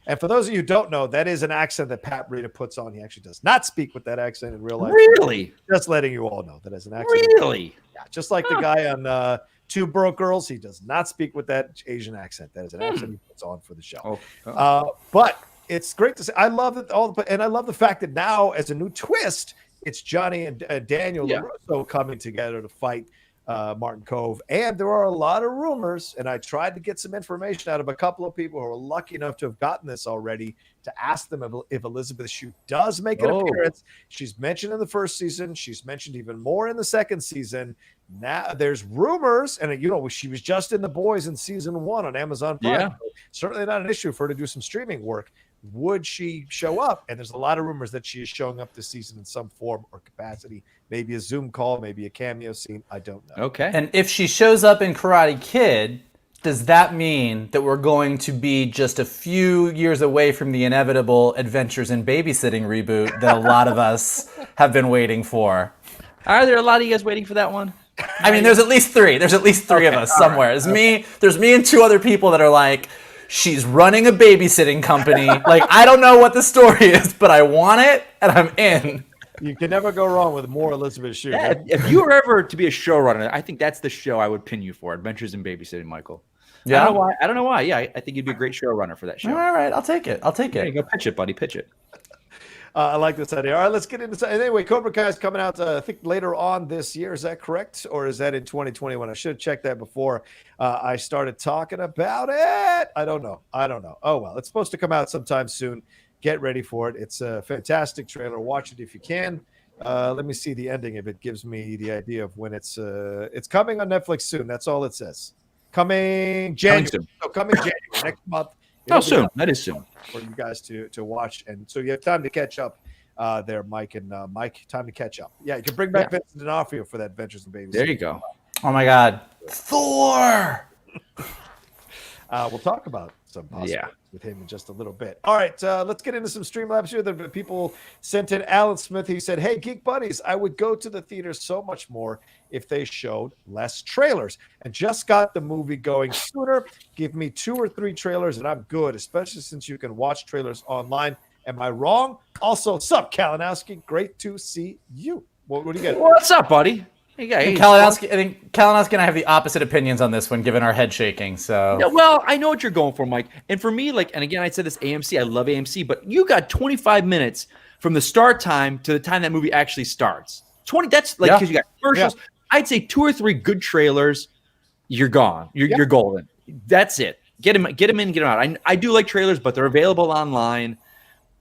Speaker 1: And for those of you who don't know, that is an accent that Pat Morita puts on. He actually does not speak with that accent in real life.
Speaker 3: Really?
Speaker 1: Just letting you all know that as an accent.
Speaker 3: Really?
Speaker 1: Yeah, just like the guy on Two Broke Girls, he does not speak with that Asian accent. That is an accent he puts on for the show. But it's great to see. I love it and I love the fact that now, as a new twist, it's Johnny and Daniel LaRusso coming together to fight Martin Cove. And there are a lot of rumors, and I tried to get some information out of a couple of people who are lucky enough to have gotten this already, to ask them if Elizabeth Shue does make an appearance. She's mentioned in the first season. She's mentioned even more in the second season. Now there's rumors, and she was just in The Boys in season 1 on Amazon Prime.
Speaker 3: Yeah.
Speaker 1: So certainly not an issue for her to do some streaming work. Would she show up? And there's a lot of rumors that she is showing up this season in some form or capacity. Maybe a Zoom call, maybe a cameo scene. I don't know.
Speaker 3: Okay.
Speaker 2: And if she shows up in Karate Kid, does that mean that we're going to be just a few years away from the inevitable Adventures in Babysitting reboot that a lot of us have been waiting for?
Speaker 3: Are there a lot of you guys waiting for that one?
Speaker 2: I mean, there's at least three. There's at least three of us somewhere. There's me and two other people that are like, she's running a babysitting company. Like, I don't know what the story is, but I want it, and I'm in.
Speaker 1: You can never go wrong with more Elizabeth Shue.
Speaker 3: Yeah, if you were ever to be a showrunner, I think that's the show I would pin you for, Adventures in Babysitting, Michael.
Speaker 2: Yeah.
Speaker 3: I don't know why. Yeah, I think you'd be a great showrunner for that show.
Speaker 2: All right, I'll take it.
Speaker 3: There you go. Pitch it, buddy. Pitch it.
Speaker 1: I like this idea. All right, let's get into it. Anyway, Cobra Kai is coming out, I think, later on this year. Is that correct? Or is that in 2021? I should have checked that before I started talking about it. I don't know. Oh, well, it's supposed to come out sometime soon. Get ready for it. It's a fantastic trailer. Watch it if you can. Let me see the ending if it gives me the idea of when it's coming on Netflix soon. That's all it says. Coming January. Coming January next month.
Speaker 3: Oh, soon. That is soon.
Speaker 1: For you guys to watch. And so you have time to catch up there, Mike. And Mike, time to catch up. Yeah, you can bring back Vincent D'Onofrio for that Adventures in Babysitting.
Speaker 3: There you go.
Speaker 2: Oh, my God. Thor!
Speaker 1: We'll talk about some possibilities with him in just a little bit. All right, let's get into some Streamlabs here. The people sent in Alan Smith. He said, hey, Geek Buddies, I would go to the theaters so much more if they showed less trailers and just got the movie going sooner. Give me 2 or 3 trailers and I'm good, especially since you can watch trailers online. Am I wrong? Also, sup, Kalinowski? Great to see you. What do you get?
Speaker 3: What's up, buddy?
Speaker 2: Kalinowski, I think Kalinowski and I have the opposite opinions on this one, given our head shaking. So,
Speaker 3: yeah, well, I know what you're going for, Mike. And for me, and again, I said this AMC. I love AMC, but you got 25 minutes from the start time to the time that movie actually starts. 20. That's because you got commercials. Yeah. I'd say 2 or 3 good trailers. You're gone. You're golden. That's it. Get them in, get them out. I do like trailers, but they're available online.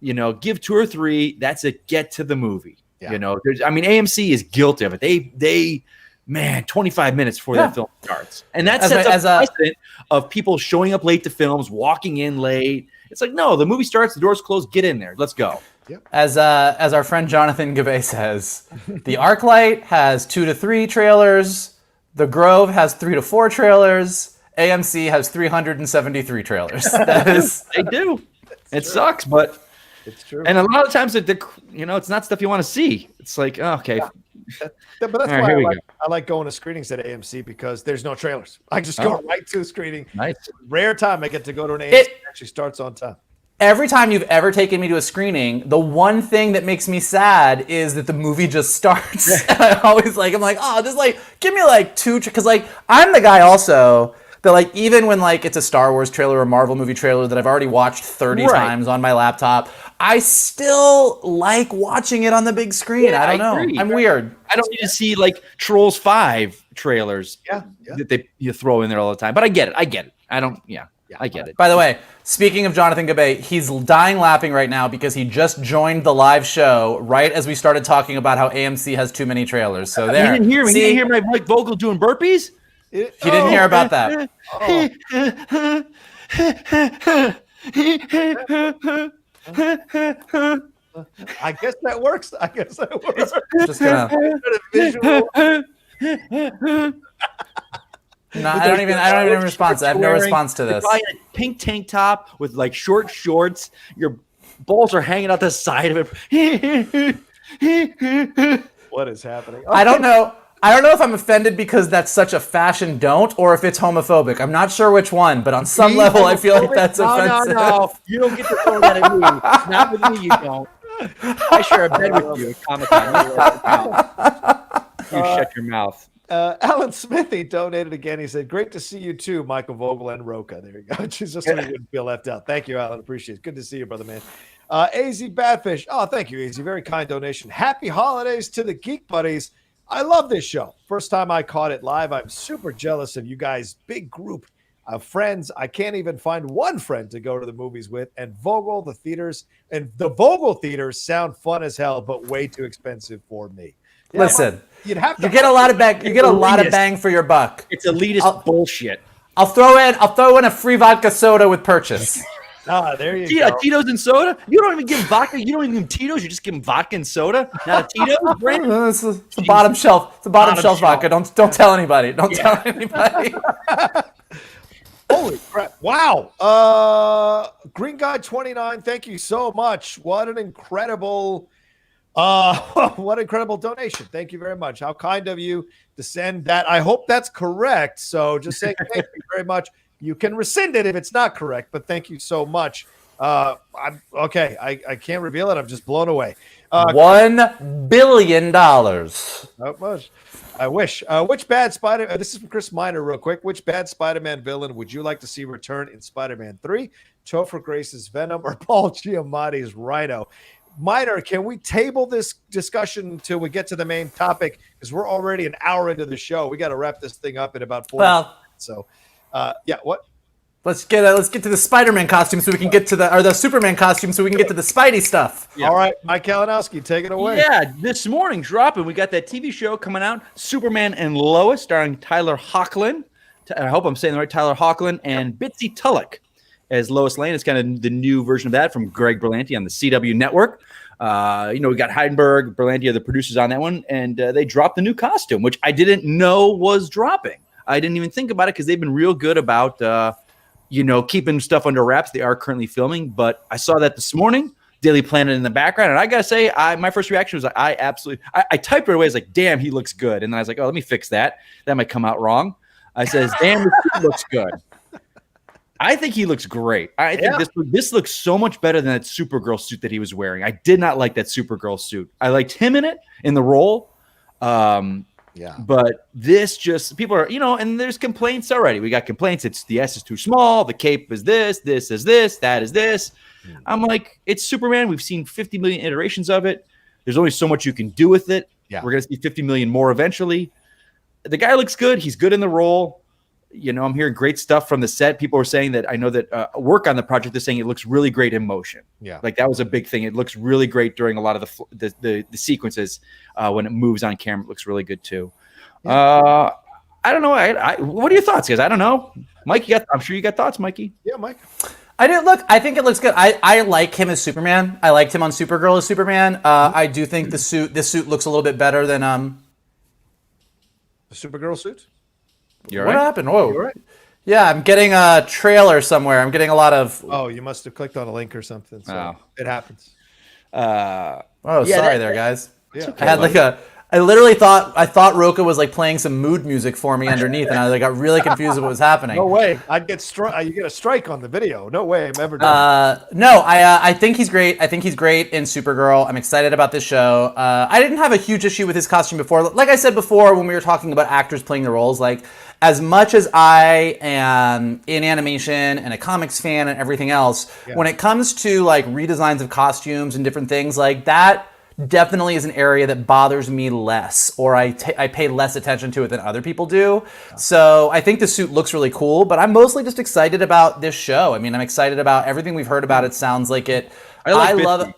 Speaker 3: Give 2 or 3. That's it. Get to the movie. Yeah. AMC is guilty of it. They 25 minutes before that film starts. And that sets up a precedent of people showing up late to films, walking in late. It's like, no, the movie starts, the doors close, get in there. Let's go.
Speaker 1: Yep.
Speaker 2: As our friend Jonathan Gabay says, the ArcLight has 2 to 3 trailers. The Grove has 3 to 4 trailers. AMC has 373 trailers. That is,
Speaker 3: they do. It sucks, but
Speaker 1: it's true.
Speaker 3: And a lot of times, it's not stuff you want to see. It's like, okay.
Speaker 1: Yeah. But that's why I like going to screenings at AMC because there's no trailers. I just go right to the screening.
Speaker 3: Nice.
Speaker 1: Rare time I get to go to an AMC that actually starts on time.
Speaker 2: Every time you've ever taken me to a screening, the one thing that makes me sad is that the movie just starts. And I'm like, oh, just give me 2, because I'm the guy also that even when it's a Star Wars trailer or a Marvel movie trailer that I've already watched 30 times on my laptop, I still like watching it on the big screen. I don't know.
Speaker 3: Agree.
Speaker 2: I'm weird.
Speaker 3: I don't need to see Trolls 5 trailers that you throw in there all the time. But I get it. I get it.
Speaker 2: By the way, speaking of Jonathan Gabay, he's dying laughing right now because he just joined the live show right as we started talking about how AMC has too many trailers. So there.
Speaker 3: He didn't hear my Mike Vogel doing burpees?
Speaker 2: He didn't hear about that.
Speaker 1: I guess that works.
Speaker 2: Just gonna visual. No, I don't even respond. I have no response to this.
Speaker 3: You're buying a pink tank top with short shorts. Your balls are hanging out the side of it.
Speaker 1: What is happening?
Speaker 2: I don't know. I don't know if I'm offended because that's such a fashion don't, or if it's homophobic. I'm not sure which one, but on some level, I feel like that's offensive.
Speaker 3: No. You don't get to throw that at me. Not with me, you don't. I share a bed with you at Comic-Con. You shut your mouth.
Speaker 1: Alan Smithy donated again. He said, great to see you too, Michael Vogel and Rocha. There you go. Just so you wouldn't feel left out. Thank you, Alan. Appreciate it. Good to see you, brother, man. AZ Badfish. Oh, thank you, AZ. Very kind donation. Happy holidays to the Geek Buddies. I love this show. First time I caught it live. I'm super jealous of you guys. Big group of friends. I can't even find one friend to go to the movies with. And Vogel, the Vogel theaters sound fun as hell, but way too expensive for me. Yeah,
Speaker 2: Listen,
Speaker 1: you'd have to
Speaker 2: you get a lot of bang. You get a lot of bang for your buck.
Speaker 3: It's elitist bullshit.
Speaker 2: I'll throw in a free vodka soda with purchase.
Speaker 1: There you go.
Speaker 3: Tito's and soda? You don't even give vodka. You don't even give Tito's. You just give them vodka and soda. Not a Tito's, Brandon?
Speaker 2: It's the bottom shelf. It's the bottom shelf vodka. Don't tell anybody. Don't tell anybody.
Speaker 1: Holy crap. Wow. Green Guy 29, thank you so much. What an incredible donation. Thank you very much. How kind of you to send that. I hope that's correct. So just saying thank you very much. You can rescind it if it's not correct, but thank you so much. I'm okay. I can't reveal it. I'm just blown away.
Speaker 2: $1 billion.
Speaker 1: Not much. I wish. Which bad Spider? This is from Chris Miner, real quick. Which bad Spider-Man villain would you like to see return in Spider-Man 3? Topher Grace's Venom or Paul Giamatti's Rhino? Miner, can we table this discussion until we get to the main topic? Because we're already an hour into the show. We got to wrap this thing up in about 40 minutes. So, yeah. What?
Speaker 2: Let's get to the Spider-Man costume so we can get to the Superman costume so we can get to the Spidey stuff.
Speaker 1: Yeah. All right, Mike Kalinowski, take it away.
Speaker 3: Yeah, this morning dropping, we got that TV show coming out, Superman and Lois, starring Tyler Hoechlin. I hope I'm saying the right, Tyler Hoechlin, and Bitsy Tulloch as Lois Lane. It's kind of the new version of that from Greg Berlanti on the CW network. We got Heidenberg, Berlanti are the producers on that one, and they dropped the new costume, which I didn't know was dropping. I didn't even think about it because they've been real good about keeping stuff under wraps. They are currently filming, but I saw that this morning, Daily Planet in the background, and I gotta say, my first reaction was like, I typed it away. I was like, damn, he looks good. And then I was like, oh, let me fix that. That might come out wrong. I says, damn, this looks good. I think he looooks great. I think this looks so much better than that Supergirl suit that he was wearing. I did not like that Supergirl suit. I liked him in it, in the role. But this just, people are, and there's complaints already. We got complaints. It's the S is too small. The cape is this is this, that is this. I'm like, it's Superman. We've seen 50 million iterations of it. There's only so much you can do with it. Yeah. We're going to see 50 million more eventually. The guy looks good. He's good in the role. I'm hearing great stuff from the set. People are saying that, I know that work on the project is saying it looks really great in motion. Yeah. Like that was a big thing. It looks really great during a lot of the sequences when it moves on camera. It looks really good too. Yeah. I don't know. What are your thoughts, guys? I don't know. Mike, I'm sure you got thoughts, Mikey.
Speaker 1: Yeah, Mike.
Speaker 2: I do. Look, I think it looks good. I like him as Superman. I liked him on Supergirl as Superman. I do think this suit looks a little bit better than
Speaker 1: the Supergirl suit.
Speaker 2: What happened? Whoa. You right? Yeah, I'm getting a trailer somewhere. I'm getting a lot of.
Speaker 1: Oh, you must have clicked on a link or something. So it happens.
Speaker 2: Sorry there, guys. Yeah. I had I literally thought Rocha was like playing some mood music for me underneath, and I got really confused with what was happening.
Speaker 1: No way. I'd get you get a strike on the video. No way I'm ever done.
Speaker 2: No, I think he's great. I think he's great in Supergirl. I'm excited about this show. I didn't have a huge issue with his costume before. Like I said before, when we were talking about actors playing the roles, like as much as I am in animation and a comics fan and everything else, when it comes to like redesigns of costumes and different things like that, definitely is an area that bothers me less, or I pay less attention to it than other people do. So I think the suit looks really cool, but I'm mostly just excited about this show. I mean, I'm excited about everything we've heard about it. Sounds like it. I love it.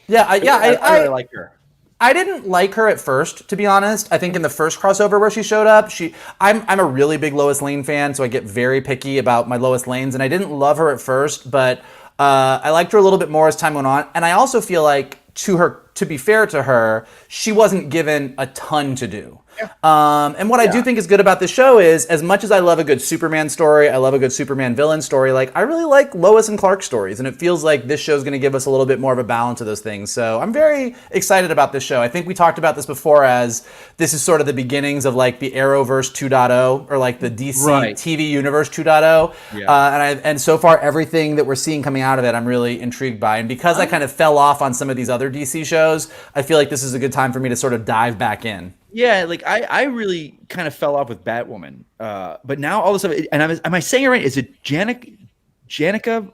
Speaker 2: Yeah, I
Speaker 3: really like her.
Speaker 2: I didn't like her at first, to be honest. I think in the first crossover where she showed up, I'm a really big Lois Lane fan, so I get very picky about my Lois Lanes, and I didn't love her at first, but I liked her a little bit more as time went on. And I also feel like, to be fair to her, she wasn't given a ton to do. And what I do think is good about this show is, as much as I love a good Superman story, I love a good Superman villain story, like I really like Lois and Clark stories, and it feels like this show's going to give us a little bit more of a balance of those things. So I'm very excited about this show. I think we talked about this before, as this is sort of the beginnings of like the Arrowverse 2.0, or like the DC TV universe 2.0. And so far everything that we're seeing coming out of it, I'm really intrigued by. And because I kind of fell off on some of these other DC shows, I feel like this is a good time for me to sort of dive back in.
Speaker 3: Yeah, like I really kind of fell off with Batwoman, but now all of a sudden, and am I saying it right? Is it Janikova?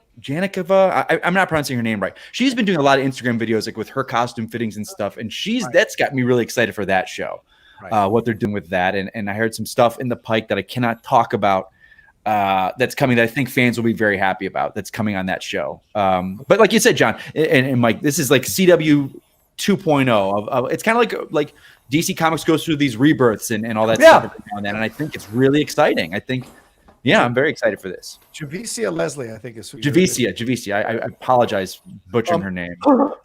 Speaker 3: I'm not pronouncing her name right. She's been doing a lot of Instagram videos like with her costume fittings and stuff, and that's got me really excited for that show. what they're doing with that. And I heard some stuff in the pike that I cannot talk about that's coming that I think fans will be very happy about that's coming on that show. But like you said, John and Mike, this is like CW 2.0 it's kind of like DC Comics goes through these rebirths and all that stuff every now and then, and I think it's really exciting. I think, I'm very excited for this.
Speaker 1: Javicia Leslie, I think is who
Speaker 3: Javicia. I apologize butchering her name.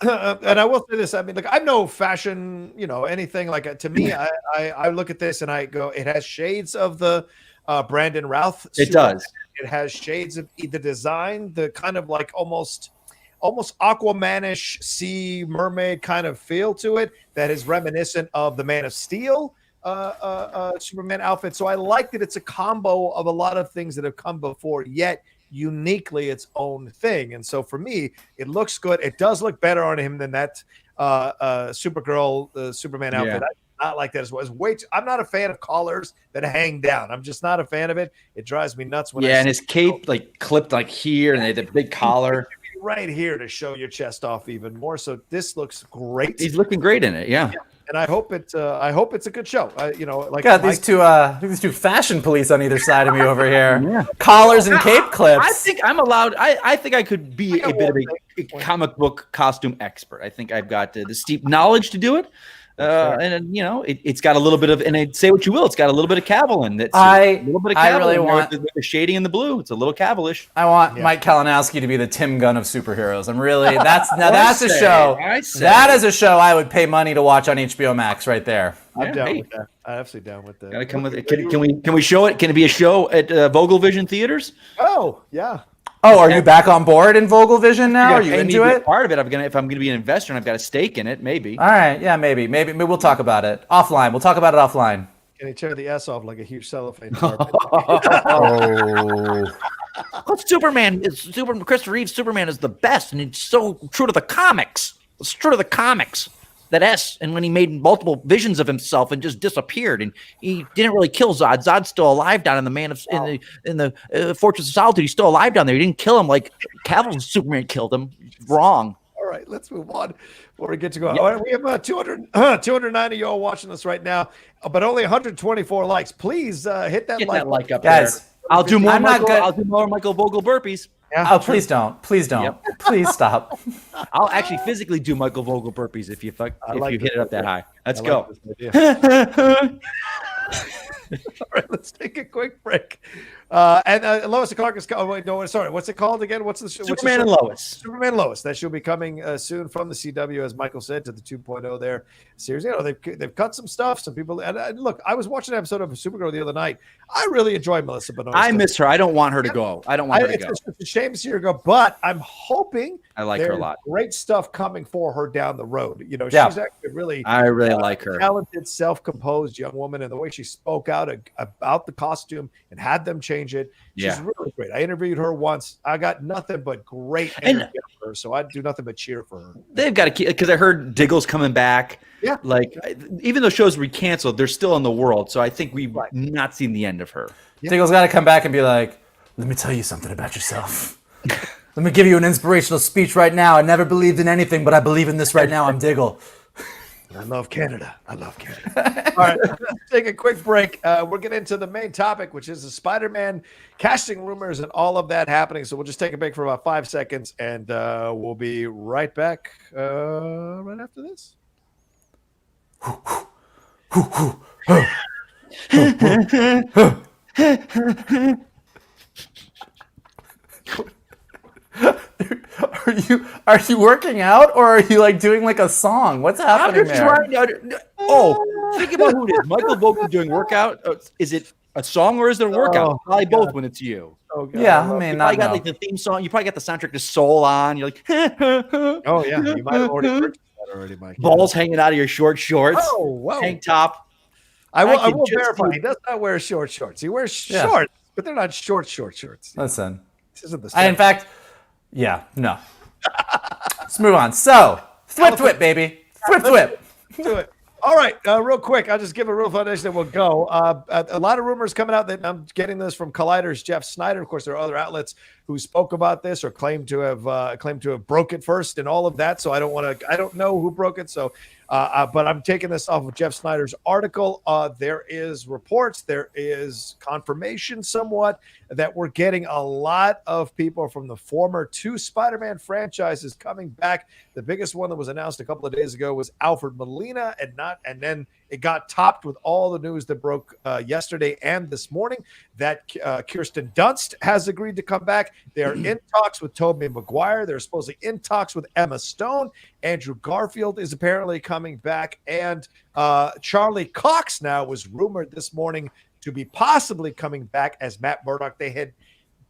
Speaker 1: And I will say this. I mean, like, I'm no fashion, anything like to me. I look at this and I go, it has shades of the Brandon Routh.
Speaker 3: It does.
Speaker 1: It has shades of the design, the kind of like almost Aquamanish sea mermaid kind of feel to it that is reminiscent of the Man of Steel Superman outfit. So I like that it's a combo of a lot of things that have come before, yet uniquely its own thing. And so for me, it looks good. It does look better on him than that Supergirl Superman outfit. I not like that as well. I'm not a fan of collars that hang down. I'm just not a fan of it. It drives me nuts when
Speaker 3: and his cape like clipped like here, and they had the big collar
Speaker 1: right here to show your chest off even more. So this looks great.
Speaker 3: He's looking great in it. Yeah.
Speaker 1: And I hope it's a good show.
Speaker 2: Got these two fashion police on either side of me over here. Collars and cape clips.
Speaker 3: I think I'm allowed. I think I could be a bit of a comic book costume expert. I think I've got the steep knowledge to do it. And it's got a little bit of, and I'd say what you will, it's got a little bit of Cavill in it.
Speaker 2: I really want
Speaker 3: the shading in the blue. It's a little Cavilish.
Speaker 2: I want Mike Kalinowski to be the Tim Gunn of superheroes. I'm really that's a show. That is a show I would pay money to watch on HBO Max right there.
Speaker 1: I'm down with that. I'm absolutely down with that.
Speaker 3: Gotta come with it. Can we show it? Can it be a show at Vogel Vision Theaters?
Speaker 1: Oh yeah.
Speaker 2: Oh, are you back on board in Vogel Vision now? Are you into it?
Speaker 3: Part of it. If I'm gonna be an investor and I've got a stake in it, maybe.
Speaker 2: All right, yeah, maybe we'll talk about it offline. We'll talk about it offline.
Speaker 1: Can he tear the S off like a huge cellophane?
Speaker 3: Superman Christopher Reeve's Superman is the best, and it's so true to the comics. It's true to the comics. That S, and when he made multiple visions of himself and just disappeared, and he didn't really kill Zod. Zod's still alive down in the Fortress of Solitude. He's still alive down there. He didn't kill him like Cavill's Superman killed him. Wrong.
Speaker 1: All right, let's move on before we get to go. All right, we have 290 y'all watching us right now, but only 124 likes. Please hit that like
Speaker 3: up,
Speaker 2: guys.
Speaker 3: There. I'll do more. I'll do more Michael Vogel burpees.
Speaker 2: Yeah, oh, please don't. Yep. Please stop.
Speaker 3: I'll actually physically do Michael Vogel burpees if you hit it up that high. Let's go.
Speaker 1: All right, let's take a quick break. And Lois and Clark is coming. Wait, no, sorry. What's it called again? What's the show?
Speaker 3: Superman and Lois.
Speaker 1: Superman and Lois. That should be coming soon from the CW, as Michael said, to the 2.0 there series. They've cut some stuff. Some people. And look, I was watching an episode of Supergirl the other night. I really enjoy Melissa Benoist.
Speaker 3: I miss her. I don't want her to go. I don't want her to go.
Speaker 1: It's a shame to see her go, but I'm hoping
Speaker 3: I like her a lot.
Speaker 1: Great stuff coming for her down the road. She's actually
Speaker 3: I really like her.
Speaker 1: Talented, self-composed young woman, and the way she spoke out about the costume and had them change it. She's really great. I interviewed her once. I got nothing but great energy for her, so I'd do nothing but cheer for her.
Speaker 3: They've got to keep, because I heard Diggle's coming back.
Speaker 1: Yeah.
Speaker 3: Like, even though shows were canceled, they're still in the world. So I think we've not seen the end of her.
Speaker 2: Yeah. Diggle's got to come back and be like, let me tell you something about yourself. Let me give you an inspirational speech right now. I never believed in anything, but I believe in this right now. I'm Diggle.
Speaker 1: I love Canada. All right, let's take a quick break. We'll get into the main topic, which is the Spider-Man casting rumors and all of that happening. So we'll just take a break for about 5 seconds, and we'll be right back right after this.
Speaker 2: Are you working out, or are you like doing like a song? What's happening there?
Speaker 3: Think about who it is. Michael Vogel doing workout. Is it a song or is it a workout? Probably both when it's you.
Speaker 1: Oh, God.
Speaker 2: Yeah, I mean,
Speaker 3: you got like the theme song. You probably got the soundtrack to Soul on. You're like,
Speaker 1: oh yeah, you might have already purchased that already, Mike.
Speaker 3: Balls hanging out of your short shorts.
Speaker 1: Oh, whoa.
Speaker 3: Tank top.
Speaker 1: I will verify. He does not wear short shorts. He wears shorts, but they're not short shorts.
Speaker 2: Listen,
Speaker 1: this isn't the same.
Speaker 2: In fact, no. Let's move on. So, thwip, baby. Thwip.
Speaker 1: Do it. All right, real quick, I'll just give a real foundation and we'll go. A lot of rumors coming out that I'm getting this from Collider's Jeff Snyder. Of course, there are other outlets who spoke about this or claim to have broke it first and all of that. So I don't know who broke it. So But I'm taking this off of Jeff Snyder's article. There is reports, there is confirmation somewhat that we're getting a lot of people from the former 2 Spider-Man franchises coming back. The biggest one that was announced a couple of days ago was Alfred Molina, and then it got topped with all the news that broke yesterday and this morning that Kirsten Dunst has agreed to come back. They are in talks with Tobey and Maguire. They're supposedly in talks with Emma Stone. Andrew Garfield is apparently coming back. And Charlie Cox now was rumored this morning to be possibly coming back as Matt Murdock. They had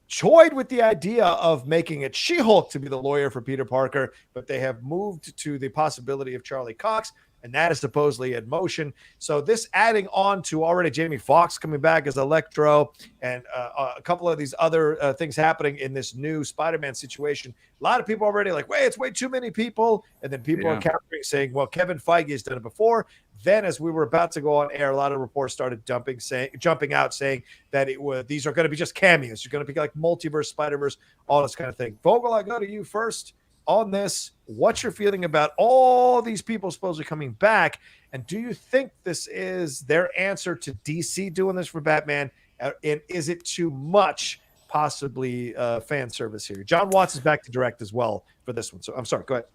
Speaker 1: toyed with the idea of making it She-Hulk to be the lawyer for Peter Parker, but they have moved to the possibility of Charlie Cox, and that is supposedly in motion. So this adding on to already Jamie Foxx coming back as Electro and a couple of these other things happening in this new Spider-Man situation. A lot of people already like, wait, it's way too many people. And then people are countering saying, well, Kevin Feige has done it before. Then as we were about to go on air, a lot of reports started jumping out saying that these are going to be just cameos. You're going to be like multiverse, Spider-Verse, all this kind of thing. Vogel, I go to you first on this. What's your feeling about all these people supposedly coming back? And do you think this is their answer to DC doing this for Batman? And is it too much, possibly, fan service here? John Watts is back to direct as well for this one. So I'm sorry, go ahead.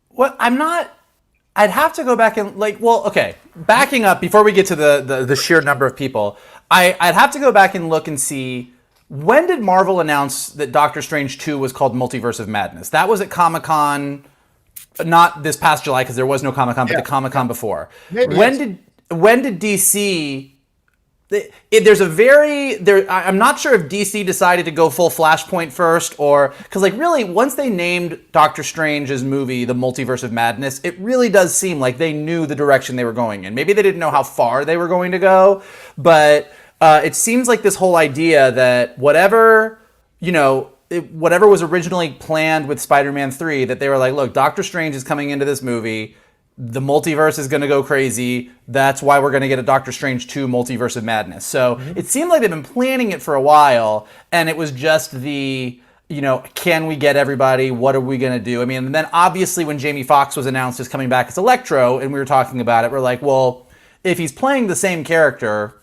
Speaker 2: Well, I'd have to go back and backing up before we get to the sheer number of people, I'd have to go back and look and see, when did Marvel announce that Doctor Strange 2 was called Multiverse of Madness? That was at Comic-Con, not this past July because there was no Comic-Con, but the Comic-Con before. Maybe when did DC... I'm not sure if DC decided to go full Flashpoint first, or because really once they named Doctor Strange's movie The Multiverse of Madness, it really does seem like they knew the direction they were going in. Maybe they didn't know how far they were going to go, but it seems like this whole idea that whatever was originally planned with Spider-Man 3, that they were like, look, Doctor Strange is coming into this movie. The multiverse is going to go crazy. That's why we're going to get a Doctor Strange 2 Multiverse of Madness. So it seemed like they've been planning it for a while, and it was just can we get everybody? What are we going to do? I mean, and then obviously when Jamie Foxx was announced as coming back as Electro, and we were talking about it, we're like, well, if he's playing the same character,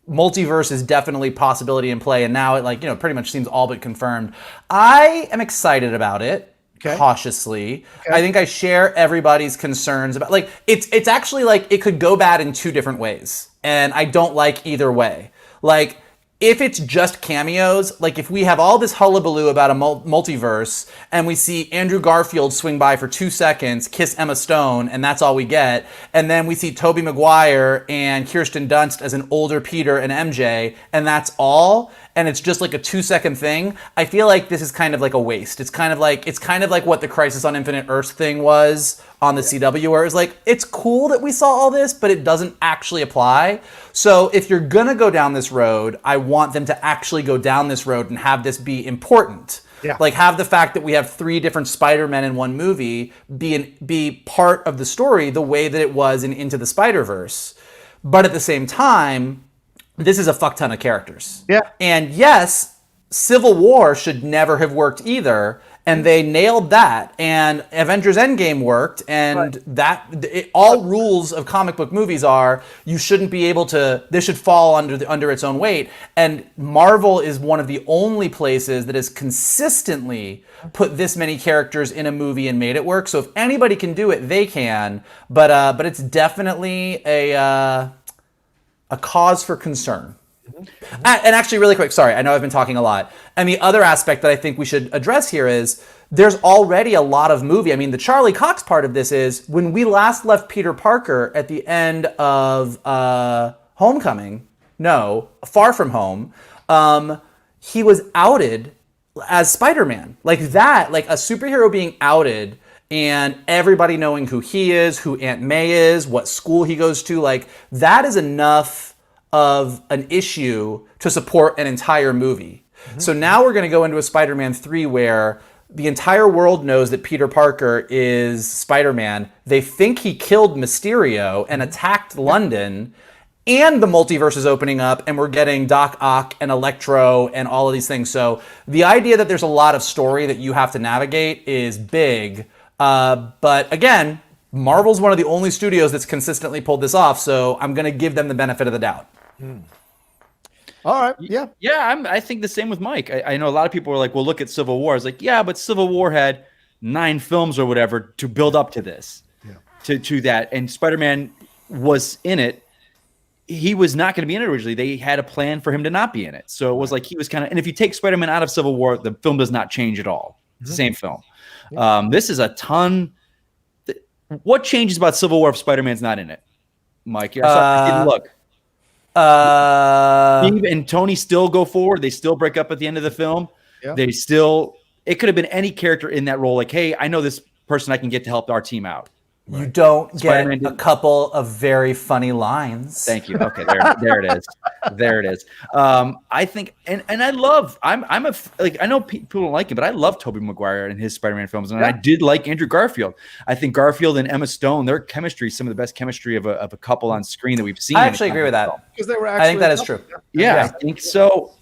Speaker 2: multiverse is definitely a possibility in play, and now it pretty much seems all but confirmed. I am excited about it. Cautiously. I think I share everybody's concerns about it's actually it could go bad in 2 different ways, and I don't like either way. If it's just cameos, if we have all this hullabaloo about a multiverse and we see Andrew Garfield swing by for 2 seconds, kiss Emma Stone, and that's all we get, and then we see Tobey Maguire and Kirsten Dunst as an older Peter and MJ, and that's all, and it's just a 2-second thing, I feel like this is kind of a waste. It's kind of like what the Crisis on Infinite Earths thing was on the CW, where it was it's cool that we saw all this, but it doesn't actually apply. So if you're gonna go down this road, I want them to actually go down this road and have this be important. Yeah. Have the fact that we have 3 different Spider-Men in one movie be part of the story the way that it was in Into the Spider-Verse. But at the same time, this is a fuck ton of characters. Yeah. And yes, Civil War should never have worked either, and they nailed that. And Avengers Endgame worked, and all rules of comic book movies are you shouldn't be able to. This should fall under its own weight. And Marvel is one of the only places that has consistently put this many characters in a movie and made it work. So if anybody can do it, they can. But it's definitely a cause for concern. And actually, really quick, sorry, I know I've been talking a lot. And the other aspect that I think we should address here is there's already a lot of movie. I mean, the Charlie Cox part of this is when we last left Peter Parker at the end of Far From Home, he was outed as Spider-Man. A superhero being outed and everybody knowing who he is, who Aunt May is, what school he goes to, that is enough of an issue to support an entire movie. Mm-hmm. So now we're going to go into a Spider-Man 3 where the entire world knows that Peter Parker is Spider-Man. They think he killed Mysterio and attacked London, and the multiverse is opening up, and we're getting Doc Ock and Electro and all of these things. So the idea that there's a lot of story that you have to navigate is big. But again, Marvel's one of the only studios that's consistently pulled this off, so I'm going to give them the benefit of the doubt.
Speaker 1: All right. Yeah.
Speaker 3: Yeah, I think the same with Mike. I know a lot of people are like, well, look at Civil War. It's like, yeah, but Civil War had 9 films or whatever to build up to this, to that. And Spider-Man was in it. He was not going to be in it originally. They had a plan for him to not be in it. So it was like he was kind of – and if you take Spider-Man out of Civil War, the film does not change at all. It's the same film. This is a ton – what changes about Civil War if Spider-Man's not in it, Mike? I didn't look. Steve and Tony still go forward. They still break up at the end of the film. Yeah. They still – it could have been any character in that role. Like, hey, I know this person I can get to help our team out.
Speaker 2: You don't Spider-Man get a couple of very funny lines.
Speaker 3: Thank you. Okay, there it is. There it is. I think, and I love. I know people don't like him, but I love Tobey Maguire and his Spider-Man films, and I did like Andrew Garfield. I think Garfield and Emma Stone, their chemistry, is some of the best chemistry of a couple on screen that we've seen.
Speaker 2: I actually agree with that because
Speaker 1: they were.
Speaker 2: I think that is true.
Speaker 3: Yeah, I think so.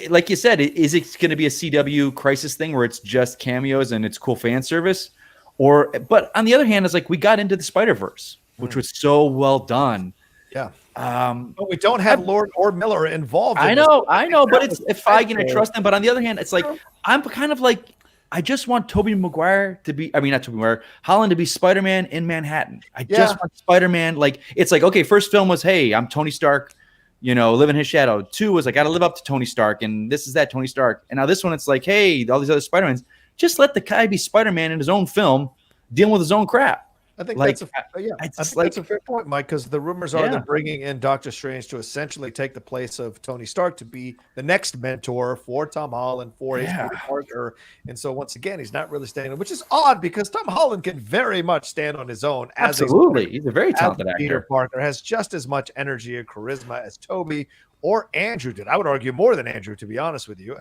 Speaker 3: Like you said, is it going to be a CW crisis thing where it's just cameos and it's cool fan service? But on the other hand, it's like we got into the Spider-Verse, which was so well done.
Speaker 1: Yeah. But we don't have Lord or Miller involved.
Speaker 3: I know, but it's Feige and I trust them. But on the other hand, it's like I'm kind of like I just want Tobey Maguire to be. I mean, not Tobey Maguire, Holland to be Spider-Man in Manhattan. I just want Spider-Man. Like it's like okay, first film was hey, I'm Tony Stark. Live in his shadow. 2 was I got to live up to Tony Stark, and this is that Tony Stark. And now this one, it's like hey, all these other Spider-Mans. Just let the guy be Spider-Man in his own film, dealing with his own crap.
Speaker 1: I think that's a fair point, Mike, because the rumors are they're bringing in Doctor Strange to essentially take the place of Tony Stark to be the next mentor for Tom Holland, for his partner. And so once again, he's not really standing, which is odd because Tom Holland can very much stand on his own.
Speaker 3: Absolutely. He's a very talented actor.
Speaker 1: Peter Parker has just as much energy and charisma as Tobey or Andrew did. I would argue more than Andrew, to be honest with you,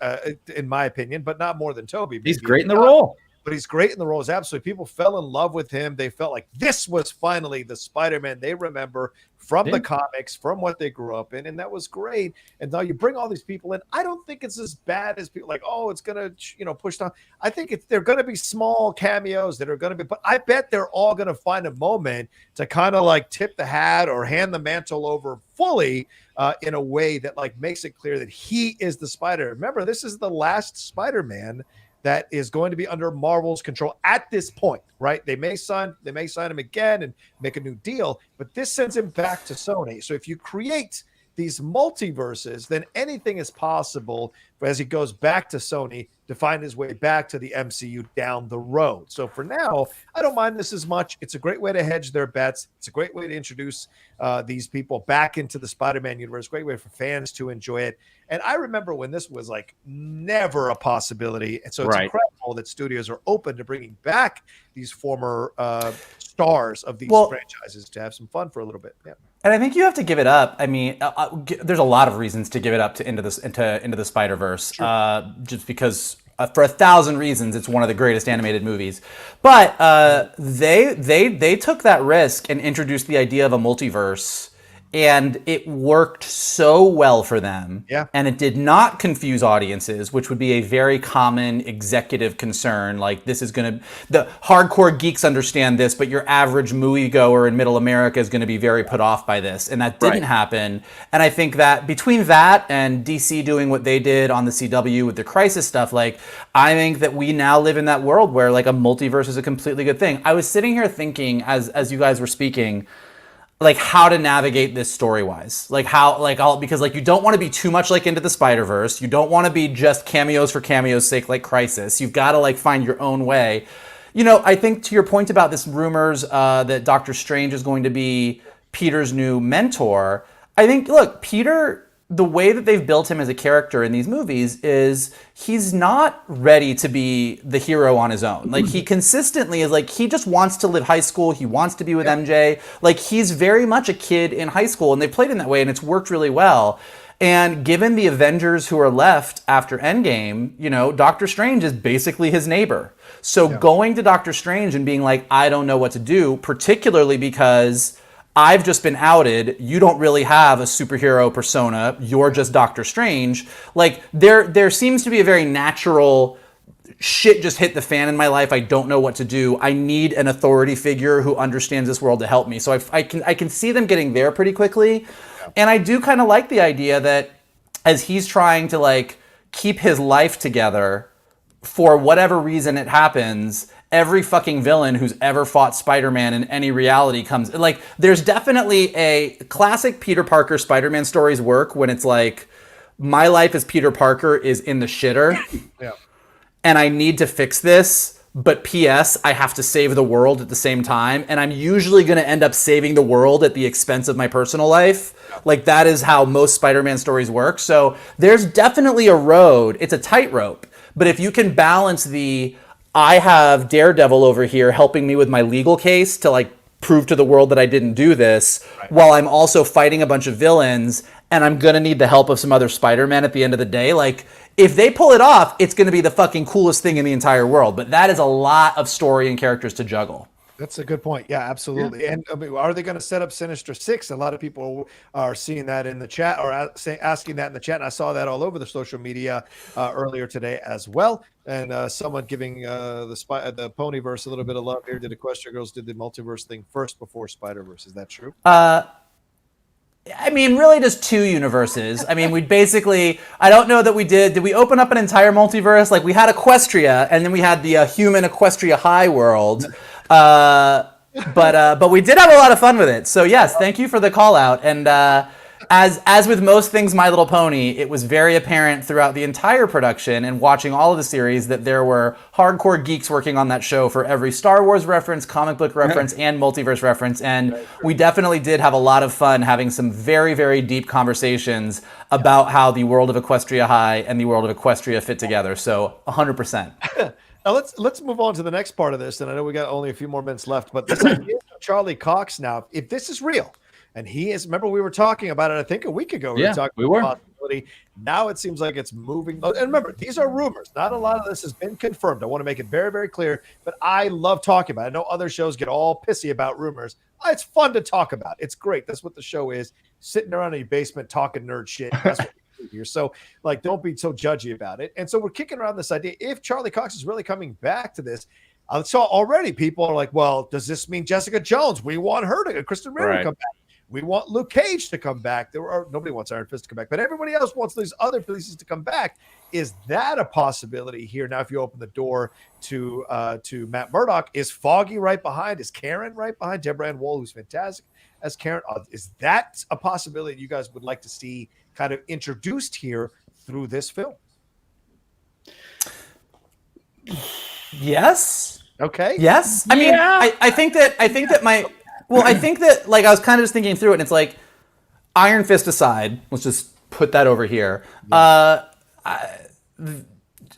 Speaker 1: in my opinion, but not more than Tobey.
Speaker 3: He's great in the role.
Speaker 1: But he's great in the roles. Absolutely. People fell in love with him. They felt like this was finally the Spider-Man they remember from the comics, from what they grew up in. And that was great. And now you bring all these people in. I don't think it's as bad as people like, oh, it's going to, push down. I think they're going to be small cameos that are going to be, but I bet they're all going to find a moment to kind of like tip the hat or hand the mantle over fully in a way that like makes it clear that he is the Spider. Remember, this is the last Spider-Man that is going to be under Marvel's control at this point, right? They may sign him again and make a new deal, but this sends him back to Sony. So if you create these multiverses, then anything is possible as he goes back to Sony to find his way back to the MCU down the road. So for now, I don't mind this as much. It's a great way to hedge their bets. It's a great way to introduce these people back into the Spider-Man universe. Great way for fans to enjoy it. And I remember when this was like never a possibility. And so it's incredible that studios are open to bringing back these former stars of these franchises to have some fun for a little bit. Yeah.
Speaker 2: And I think you have to give it up. I mean, there's a lot of reasons to give it up to into the Spider-Verse, just because for 1,000 reasons it's one of the greatest animated movies. But they took that risk and introduced the idea of a multiverse. And it worked so well for them. Yeah. And it did not confuse audiences, which would be a very common executive concern. Like, this is going to... The hardcore geeks understand this, but your average moviegoer in middle America is going to be very put off by this. And that didn't happen. And I think that between that and DC doing what they did on the CW with the Crisis stuff, like, I think that we now live in that world where, like, a multiverse is a completely good thing. I was sitting here thinking, as you guys were speaking... like how to navigate this story-wise, because you don't want to be too much like Into the Spider-Verse. You don't want to be just cameos for cameos' sake, like Crisis. You've got to like find your own way. I think to your point about this rumors that Doctor Strange is going to be Peter's new mentor. I think, look, Peter, the way that they've built him as a character in these movies is he's not ready to be the hero on his own. Like, he consistently is like, he just wants to live high school. He wants to be with MJ. Like, he's very much a kid in high school, and they played in that way, and it's worked really well. And given the Avengers who are left after Endgame, Doctor Strange is basically his neighbor. So going to Doctor Strange and being like, I don't know what to do, particularly because I've just been outed. You don't really have a superhero persona. You're just Doctor Strange. Like, there seems to be a very natural shit just hit the fan in my life. I don't know what to do. I need an authority figure who understands this world to help me. So I can see them getting there pretty quickly. Yeah. And I do kind of like the idea that as he's trying to like keep his life together, for whatever reason it happens, every fucking villain who's ever fought Spider-Man in any reality comes, like, there's definitely a classic Peter Parker Spider-Man stories work when it's like, my life as Peter Parker is in the shitter. Yeah. And I need to fix this, but P.S. I have to save the world at the same time, and I'm usually going to end up saving the world at the expense of my personal life. Like, that is how most Spider-Man stories work. So there's definitely a road. It's a tightrope. But if you can balance I have Daredevil over here helping me with my legal case to like prove to the world that I didn't do this, right, while I'm also fighting a bunch of villains, and I'm going to need the help of some other Spider-Man at the end of the day. Like, if they pull it off, it's going to be the fucking coolest thing in the entire world. But that is a lot of story and characters to juggle.
Speaker 1: That's a good point. Yeah, absolutely. Yeah. And I mean, are they going to set up Sinister Six? A lot of people are seeing that in the chat, or asking that in the chat. And I saw that all over the social media earlier today as well. And someone giving the Ponyverse a little bit of love here. Did Equestria Girls did the multiverse thing first before Spider-Verse? Is that true?
Speaker 2: I mean, really just two universes. I mean, we basically, I don't know that we did we open up an entire multiverse? Like, we had Equestria, and then we had the human Equestria High world. But we did have a lot of fun with it. So yes, thank you for the call out. And as with most things My Little Pony, it was very apparent throughout the entire production and watching all of the series that there were hardcore geeks working on that show for every Star Wars reference, comic book reference, and multiverse reference. And we definitely did have a lot of fun having some very, very deep conversations about how the world of Equestria High and the world of Equestria fit together. So 100%.
Speaker 1: Now let's move on to the next part of this, and I know we got only a few more minutes left, but this idea of Charlie Cox now, if this is real, and he is, remember we were talking about it, I think a week ago, we were talking about the possibility. Now it seems like it's moving. And remember, these are rumors. Not a lot of this has been confirmed. I want to make it very, very clear, but I love talking about it. I know other shows get all pissy about rumors. It's fun to talk about. It's great. That's what the show is, sitting around in your basement talking nerd shit. That's what here. So, like, don't be so judgy about it. And so we're kicking around this idea, if Charlie Cox is really coming back to this, I saw already people are like, well, does this mean Jessica Jones? We want her to, Kristen Ritter to come back. We want Luke Cage to come back. Nobody wants Iron Fist to come back, but everybody else wants these other pieces to come back. Is that a possibility here? Now, if you open the door to Matt Murdock, is Foggy right behind? Is Karen right behind? Deborah Ann Woll, who's fantastic as Karen. Is that a possibility you guys would like to see kind of introduced here through this film?
Speaker 2: Yes.
Speaker 1: Okay.
Speaker 2: Yes. I mean, I think that like I was kind of just thinking through it, and it's like, Iron Fist aside, let's just put that over here.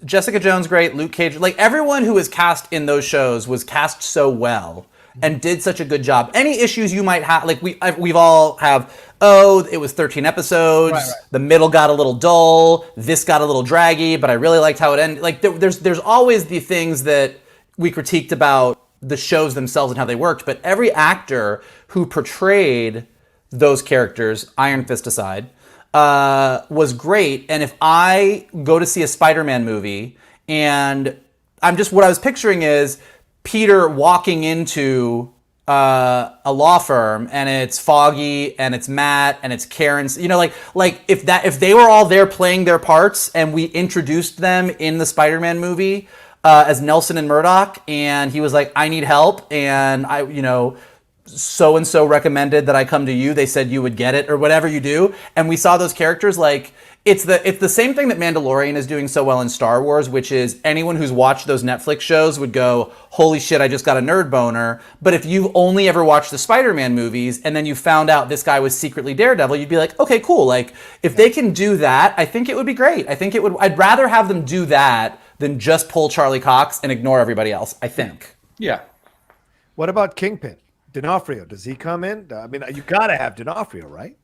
Speaker 2: Jessica Jones, great. Luke Cage, like everyone who was cast in those shows was cast so well and did such a good job. Any issues you might have, like we've all have, it was 13 episodes. Right. The middle got a little dull. This got a little draggy, but I really liked how it ended. Like there's always the things that we critiqued about the shows themselves and how they worked, but every actor who portrayed those characters, Iron Fist aside, was great. And if I go to see a Spider-Man movie and what I was picturing is Peter walking into a law firm, and it's Foggy and it's Matt and it's Karen, like if they were all there playing their parts and we introduced them in the Spider-Man movie as Nelson and Murdoch, and he was like, I need help, and so-and-so recommended that I come to you. They said you would get it, or whatever you do. And we saw those characters, like, it's the same thing that Mandalorian is doing so well in Star Wars, which is anyone who's watched those Netflix shows would go, holy shit, I just got a nerd boner. But if you've only ever watched the Spider-Man movies and then you found out this guy was secretly Daredevil, you'd be like, okay, cool. Like, if they can do that, I think it would be great. I'd rather have them do that than just pull Charlie Cox and ignore everybody else, I think.
Speaker 3: Yeah.
Speaker 1: What about Kingpin? D'Onofrio, does he come in? I mean, you got to have D'Onofrio, right?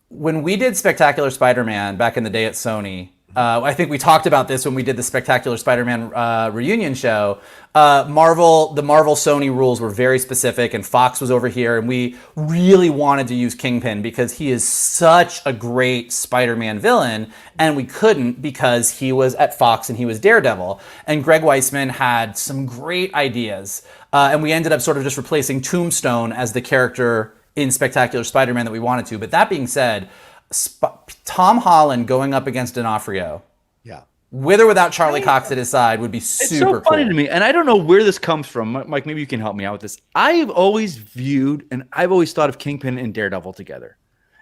Speaker 2: When we did Spectacular Spider-Man back in the day at Sony, I think we talked about this when we did the Spectacular Spider-Man reunion show. The Marvel Sony rules were very specific, and Fox was over here, and we really wanted to use Kingpin because he is such a great Spider-Man villain, and we couldn't because he was at Fox and he was Daredevil. And Greg Weisman had some great ideas, and we ended up sort of just replacing Tombstone as the character in Spectacular Spider-Man that we wanted to. But that being said, Tom Holland going up against D'Onofrio, with or without Charlie Cox at his side, would be super cool.
Speaker 3: It's so funny to me, and I don't know where this comes from. Mike, maybe you can help me out with this. I've always viewed, and I've always thought of Kingpin and Daredevil together.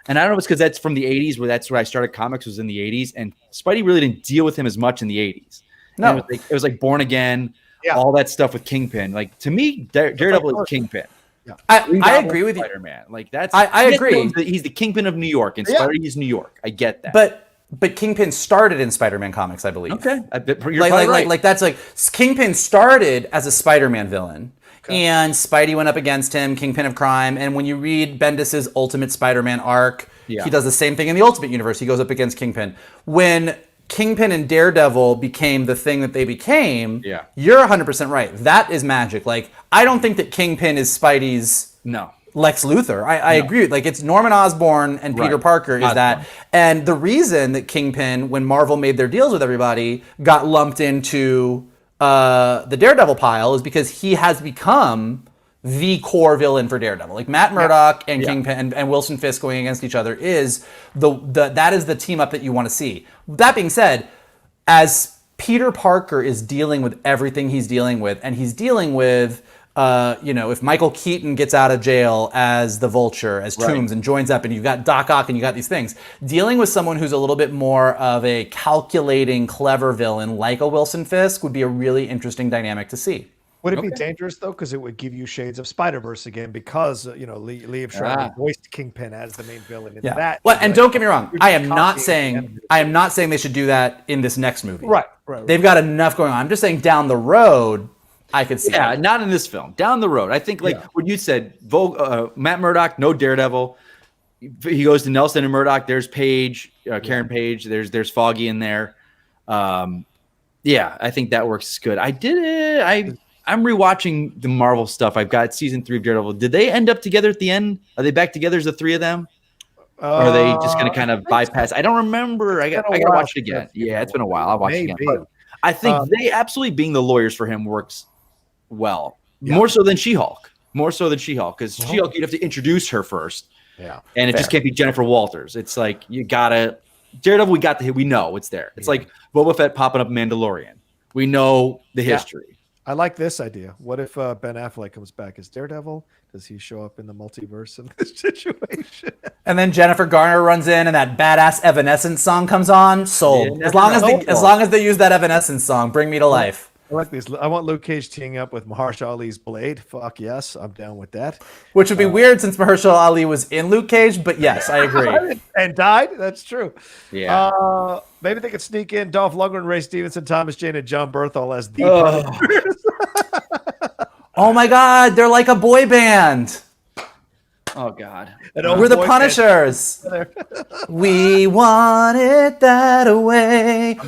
Speaker 3: And I don't know if it's because that's from the 80s, where that's where I started comics, was in the 80s, and Spidey really didn't deal with him as much in the 80s. No. It was like Born Again, all that stuff with Kingpin. Like, to me, Daredevil is Kingpin.
Speaker 2: Yeah. I agree with you.
Speaker 3: Spider-Man. Like, that's
Speaker 2: I agree.
Speaker 3: He's the Kingpin of New York, and Spidey is New York. I get that.
Speaker 2: But Kingpin started in Spider-Man comics, I believe.
Speaker 3: Okay, you're right.
Speaker 2: Like that's like Kingpin started as a Spider-Man villain, and Spidey went up against him, Kingpin of Crime. And when you read Bendis's Ultimate Spider-Man arc, he does the same thing in the Ultimate Universe. He goes up against Kingpin. When Kingpin and Daredevil became the thing that they became, you're 100% right. That is magic. Like, I don't think that Kingpin is Spidey's Lex Luthor. I agree. Like, it's Norman Osborn and Peter Parker is that. And the reason that Kingpin, when Marvel made their deals with everybody, got lumped into the Daredevil pile is because he has become the core villain for Daredevil. Like, Matt Murdock and Kingpin and Wilson Fisk going against each other is that is the team up that you want to see. That being said, as Peter Parker is dealing with everything he's dealing with, and he's dealing with if Michael Keaton gets out of jail as the Vulture, as Toomes, and joins up, and you've got Doc Ock, and you got these things, dealing with someone who's a little bit more of a calculating, clever villain like a Wilson Fisk would be a really interesting dynamic to see.
Speaker 1: Would it be dangerous, though? Because it would give you shades of Spider-Verse again, because, Liev Schreiber voiced Kingpin as the main villain in that.
Speaker 2: Well, and don't get me wrong, I am not saying they should do that in this next movie.
Speaker 1: Right.
Speaker 2: They've got enough going on. I'm just saying down the road, I could see that.
Speaker 3: Not in this film. Down the road. I think, what you said, Matt Murdock, no Daredevil. He goes to Nelson and Murdock. There's Paige, Karen Page. There's Foggy in there. I think that works good. I'm rewatching the Marvel stuff. I've got season 3 of Daredevil. Did they end up together at the end? Are they back together as the three of them? Or are they just going to kind of bypass? I don't remember. I got to watch it again. Yeah, it's been a while. I'll watch it again. But I think they absolutely being the lawyers for him works well. More so than She-Hulk. Because She-Hulk, you'd have to introduce her first. Yeah. And it just can't be Jennifer Walters. It's like, you got to... Daredevil, we know it's there. It's like Boba Fett popping up Mandalorian. We know the history.
Speaker 1: I like this idea. What if Ben Affleck comes back as Daredevil? Does he show up in the multiverse in this situation?
Speaker 2: And then Jennifer Garner runs in, and that badass Evanescence song comes on. Sold. As long as they use that Evanescence song, bring me to life.
Speaker 1: I like these. I want Luke Cage teaming up with Mahershala Ali's Blade. Fuck yes, I'm down with that.
Speaker 2: Which would be weird since Mahershala Ali was in Luke Cage, but yes, I agree.
Speaker 1: And died. That's true.
Speaker 3: Yeah.
Speaker 1: Maybe they could sneak in Dolph Lundgren, Ray Stevenson, Thomas Jane, and John Berthel as the.
Speaker 2: Oh my God, they're like a boy band.
Speaker 3: Oh God.
Speaker 2: We're the Punishers. We want it that way.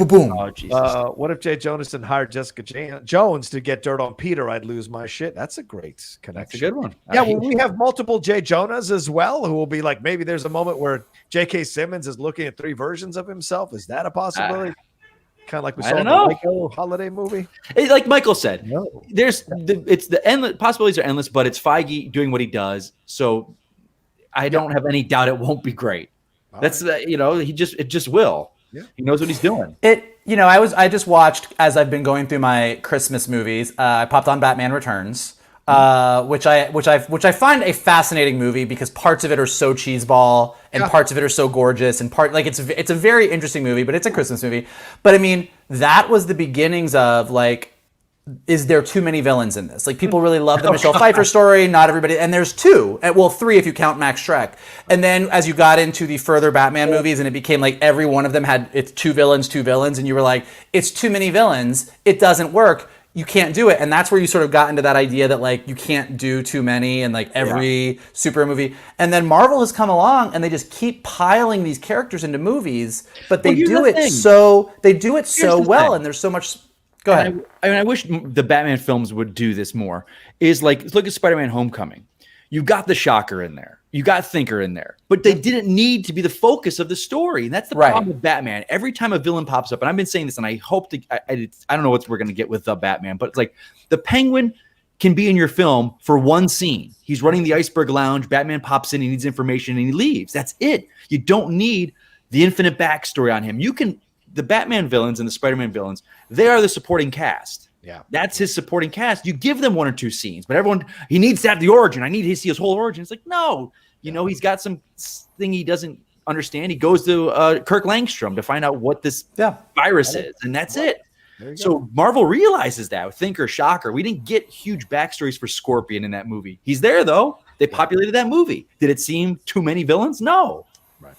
Speaker 2: Boom.
Speaker 3: Oh, Jesus.
Speaker 1: What if Jay Jonathan hired Jessica Jones to get dirt on Peter? I'd lose my shit. That's a great connection.
Speaker 3: That's a good one.
Speaker 1: Yeah, well, we have multiple Jay Jonas as well, who will be like, maybe there's a moment where J.K. Simmons is looking at 3 versions of himself. Is that a possibility? Kind of like we saw in the Michael holiday movie.
Speaker 3: Like Michael said, it's the endless possibilities are endless, but it's Feige doing what he does. So I don't have any doubt it won't be great. That's it just will. Yeah. He knows what he's doing.
Speaker 2: I just watched, as I've been going through my Christmas movies, I popped on Batman Returns. Which I find a fascinating movie because parts of it are so cheeseball and parts of it are so gorgeous and it's a very interesting movie, but it's a Christmas movie. But I mean, that was the beginnings of is there too many villains in this? Like, people really love the Michelle Pfeiffer story, not everybody, and there's 2, 3 if you count Max Schreck. And then as you got into the further Batman movies and it became like every one of them had it's 2 villains, and you were like, it's too many villains, it doesn't work. you can't do it. And that's where you sort of got into that idea that like you can't do too many and like every super movie. And then Marvel has come along and they just keep piling these characters into movies, but they do it so well, and there's so much. Go ahead.
Speaker 3: I wish the Batman films would do this more. Is like, look at Spider-Man Homecoming. You got the Shocker in there. You got Thinker in there. But they didn't need to be the focus of the story. And that's the problem with Batman. Every time a villain pops up, and I've been saying this, and I hope to, I don't know what we're going to get with the Batman, but it's like the Penguin can be in your film for one scene. He's running the Iceberg Lounge. Batman pops in, he needs information, and he leaves. That's it. You don't need the infinite backstory on him. The Batman villains and the Spider-Man villains, they are the supporting cast.
Speaker 1: Yeah.
Speaker 3: That's his supporting cast. You give them 1 or 2 scenes, but everyone, he needs to have the origin. I need to see his whole origin. It's like, no, he's got some thing he doesn't understand. He goes to Kirk Langstrom to find out what this virus is, and that's it. So Marvel realizes that with Thinker, Shocker. We didn't get huge backstories for Scorpion in that movie. He's there, though. They populated that movie. Did it seem too many villains? No.
Speaker 1: Right.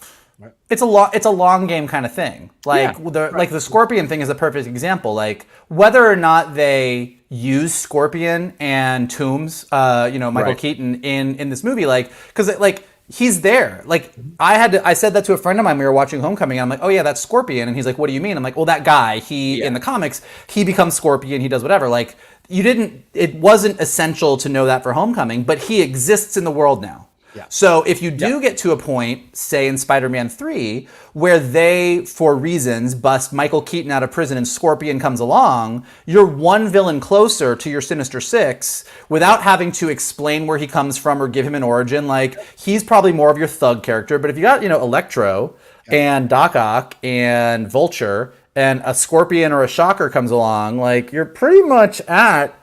Speaker 2: It's a long game kind of thing. Like the Scorpion thing is a perfect example. Like whether or not they use Scorpion and Toombs, Michael Keaton in this movie, like because like he's there. Like I said that to a friend of mine. We were watching Homecoming. And I'm like, oh yeah, that's Scorpion. And he's like, what do you mean? I'm like, well, that guy. In the comics, he becomes Scorpion. He does whatever. Like it wasn't essential to know that for Homecoming, but he exists in the world now. Yeah. So if you do get to a point, say in Spider-Man 3, where they, for reasons, bust Michael Keaton out of prison and Scorpion comes along, you're one villain closer to your Sinister Six without having to explain where he comes from or give him an origin. Like, he's probably more of your thug character. But if you got, Electro and Doc Ock and Vulture and a Scorpion or a Shocker comes along, like, you're pretty much at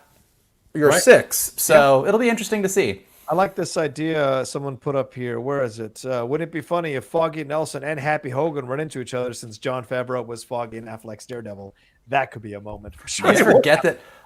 Speaker 2: your six. So it'll be interesting to see.
Speaker 1: I like this idea someone put up here. Where is it? Wouldn't it be funny if Foggy Nelson and Happy Hogan run into each other since Jon Favreau was Foggy and Affleck's Daredevil? That could be a moment for sure.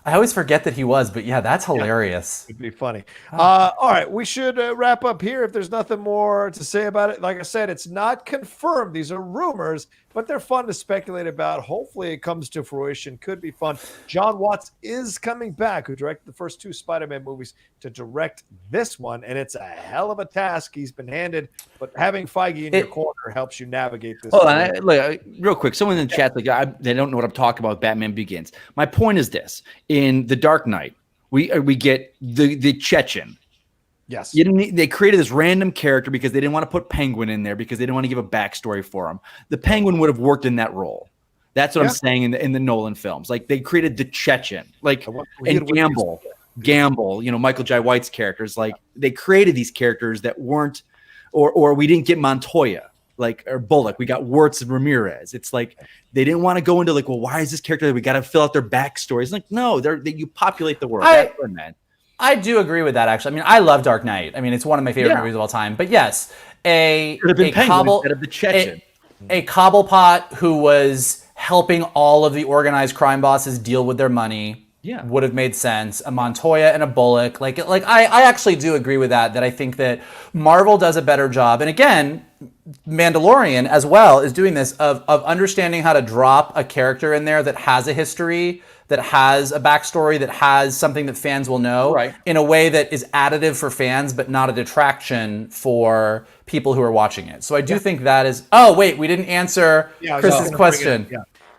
Speaker 2: I always forget that he was, but yeah, that's hilarious.
Speaker 1: It'd be funny. All right, we should wrap up here if there's nothing more to say about it. Like I said, it's not confirmed. These are rumors, but they're fun to speculate about. Hopefully it comes to fruition. Could be fun. John Watts is coming back, who directed the first 2 Spider-Man movies, to direct this one, and it's a hell of a task he's been handed, but having Feige in your corner helps you navigate this.
Speaker 3: Hold on, real quick. Someone in the chat, they don't know what I'm talking about. Batman Begins. My point is this: in The Dark Knight, we get the Chechen.
Speaker 1: Yes.
Speaker 3: They created this random character because they didn't want to put Penguin in there because they didn't want to give a backstory for him. The Penguin would have worked in that role. That's what I'm saying in the Nolan films. Like, they created the Chechen, like, and Gamble, Michael Jai White's characters. Like, they created these characters that weren't, or we didn't get Montoya, or Bullock. We got Wirtz and Ramirez. It's like they didn't want to go into like, well, why is this character? We got to fill out their backstories. Like, no, you populate the world. That's fun, man.
Speaker 2: I do agree with that, actually. I mean, I love Dark Knight. I mean, it's one of my favorite movies of all time. But yes, a Cobblepot who was helping all of the organized crime bosses deal with their money would have made sense. A Montoya and a Bullock. I actually do agree with that I think that Marvel does a better job. And again, Mandalorian as well is doing this of understanding how to drop a character in there that has a history, that has a backstory, that has something that fans will know in a way that is additive for fans, but not a detraction for people who are watching it. So I do think that is... Oh, wait, we didn't answer Chris's question.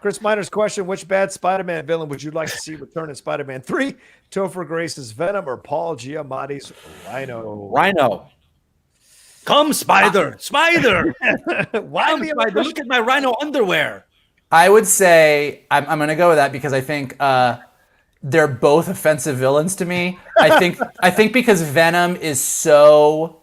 Speaker 1: Chris Miner's question: which bad Spider-Man villain would you like to see return in Spider-Man 3? Topher Grace's Venom or Paul Giamatti's
Speaker 3: Rhino. Come, Spider! Spider! Why Spider? Look at my Rhino underwear.
Speaker 2: I would say I'm going to go with that because I think they're both offensive villains to me. I think because Venom is so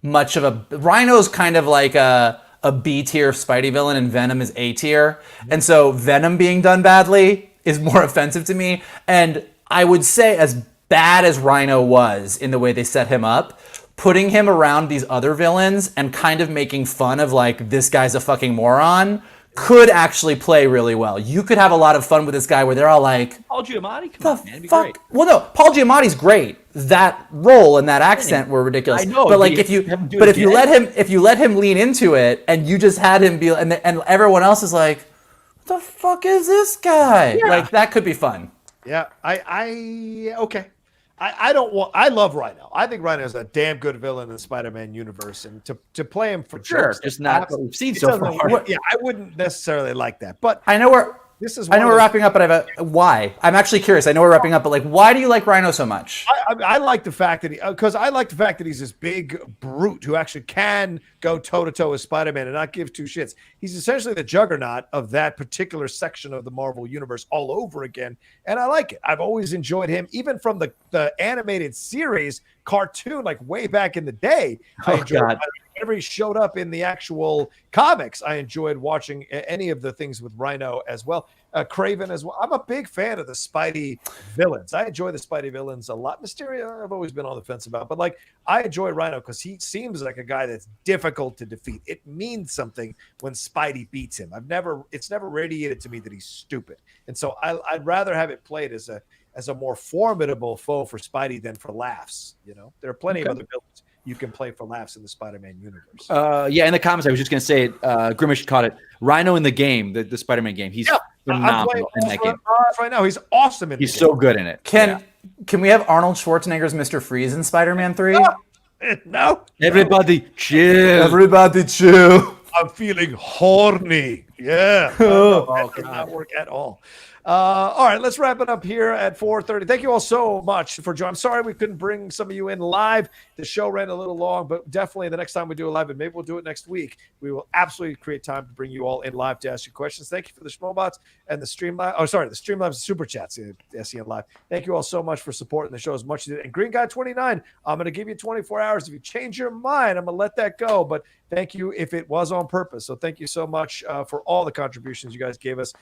Speaker 2: much of a... Rhino's kind of like a B-tier Spidey villain, and Venom is A-tier. And so Venom being done badly is more offensive to me. And I would say, as bad as Rhino was in the way they set him up, putting him around these other villains and kind of making fun of, like, this guy's a fucking moron could actually play really well. You could have a lot of fun with this guy where they're all like,
Speaker 3: Paul Giamatti, come on, man, it'd be
Speaker 2: fuck? Great. Well, no, Paul Giamatti's great. That role and that accent were ridiculous. I know, but like if you let him lean into it and you just had him be, and everyone else is like, what the fuck is this guy? Yeah. Like, that could be fun.
Speaker 1: Yeah. Okay. I love Rhino. I think Rhino is a damn good villain in the Spider-Man universe, and to play him for
Speaker 3: Sure,
Speaker 1: jokes,
Speaker 3: just not what we've seen so far.
Speaker 1: Yeah, I wouldn't necessarily like that. But
Speaker 2: I know we're wrapping up, but I have why. I'm actually curious. I know we're wrapping up, but like, why do you like Rhino so much?
Speaker 1: I like the fact that he's this big brute who actually can go toe to toe with Spider-Man and not give two shits. He's essentially the juggernaut of that particular section of the Marvel universe all over again, and I like it. I've always enjoyed him, even from the animated series cartoon, like way back in the day. I enjoyed Spider-Man. Whenever he showed up in the actual comics, I enjoyed watching any of the things with Rhino as well. Craven as well. I'm a big fan of the Spidey villains. I enjoy the Spidey villains a lot. Mysterio, I've always been on the fence about, but like I enjoy Rhino because he seems like a guy that's difficult to defeat. It means something when Spidey beats him. It's never radiated to me that he's stupid, and so I'd rather have it played as a more formidable foe for Spidey than for laughs. You know, there are plenty of other villains you can play for laughs in the Spider-Man universe.
Speaker 3: In the comments, I was just going to say, Grimish caught it. Rhino in the game, the Spider-Man game. He's phenomenal in that game.
Speaker 1: Right now, he's awesome in.
Speaker 3: He's so good in it.
Speaker 2: Can we have Arnold Schwarzenegger's Mr. Freeze in Spider-Man 3?
Speaker 1: No.
Speaker 3: Everybody chill.
Speaker 2: Everybody chill.
Speaker 1: I'm feeling horny. Yeah. That did not work at all. All right, let's wrap it up here at 4:30. Thank you all so much for joining. I'm sorry we couldn't bring some of you in live. The show ran a little long, but definitely the next time we do a live, and maybe we'll do it next week, we will absolutely create time to bring you all in live to ask you questions. Thank you for the Schmobots and the Streamlabs. Oh, sorry, the Streamlabs Super Chats in SEN Live. Thank you all so much for supporting the show as much as you did. And Green Guy 29, I'm going to give you 24 hours. If you change your mind, I'm going to let that go. But thank you if it was on purpose. So thank you so much for all the contributions you guys gave us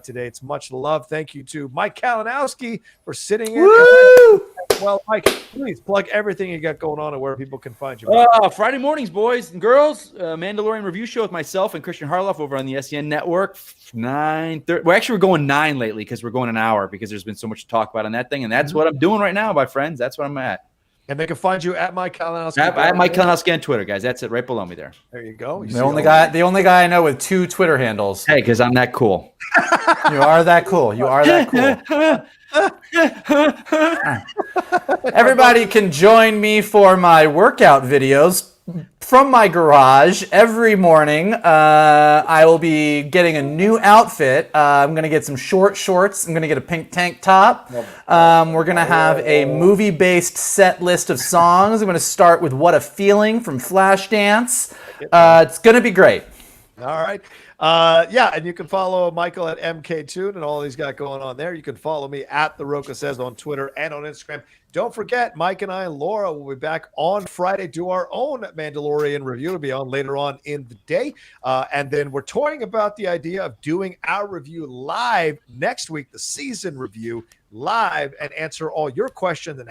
Speaker 1: today. It's much love. Thank you to Mike Kalinowski for sitting in. Well, Mike, please plug everything you got going on and where people can find you.
Speaker 3: Friday mornings, boys and girls. Mandalorian review show with myself and Christian Harloff over on the SEN Network. 9:30. Well, actually, we're going 9 lately because we're going an hour because there's been so much to talk about on that thing. And that's what I'm doing right now, my friends. That's what I'm at.
Speaker 1: And they can find you at Mike Kalinowski.
Speaker 3: At Mike Kalinowski on Twitter, guys. That's it, right below me there.
Speaker 1: There you go.
Speaker 2: The only guy I know with 2 Twitter handles.
Speaker 3: Hey, because I'm that cool.
Speaker 2: You are that cool. You are that cool. Everybody can join me for my workout videos from my garage every morning. I will be getting a new outfit. I'm going to get some short shorts. I'm going to get a pink tank top. We're going to have a movie-based set list of songs. I'm going to start with What a Feeling from Flashdance. It's going to be great.
Speaker 1: All right. And you can follow Michael at MKToon and all he's got going on there. You can follow me at The Rocha Says on Twitter and on Instagram. Don't forget, Mike and I and Laura will be back on Friday, do our own Mandalorian review. It'll be on later on in the day. And then we're toying about the idea of doing our review live next week, the season review live, and answer all your questions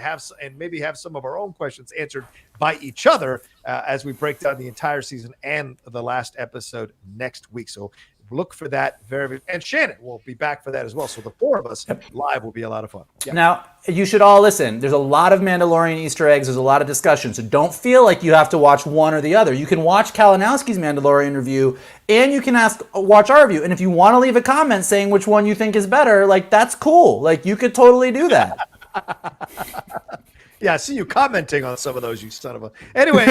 Speaker 1: and maybe have some of our own questions answered by each other as we break down the entire season and the last episode next week. So look for that and Shannon will be back for that as well. So the 4 of us live will be a lot of fun. Yeah.
Speaker 2: Now, you should all listen. There's a lot of Mandalorian Easter eggs. There's a lot of discussion. So don't feel like you have to watch one or the other. You can watch Kalinowski's Mandalorian review and you can watch our review. And if you want to leave a comment saying which one you think is better, like that's cool. Like you could totally do that.
Speaker 1: Yeah, I see you commenting on some of those, you son of a. Anyway,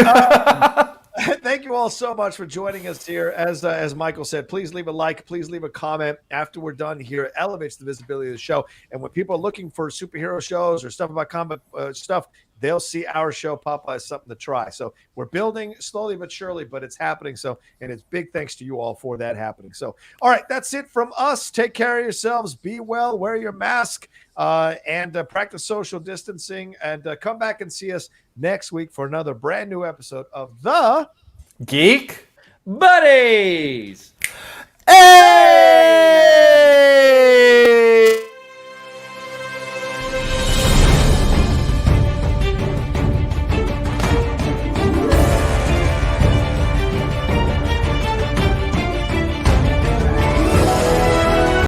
Speaker 1: thank you all so much for joining us here. As Michael said, please leave a like, please leave a comment after we're done here. It elevates the visibility of the show. And when people are looking for superhero shows or stuff about comic stuff, they'll see our show pop up as something to try. So we're building slowly but surely, but it's happening. So, and it's big thanks to you all for that happening. So, all right, that's it from us. Take care of yourselves. Be well. Wear your mask and practice social distancing. And come back and see us next week for another brand new episode of the
Speaker 2: Geek
Speaker 3: Buddies.
Speaker 2: Hey!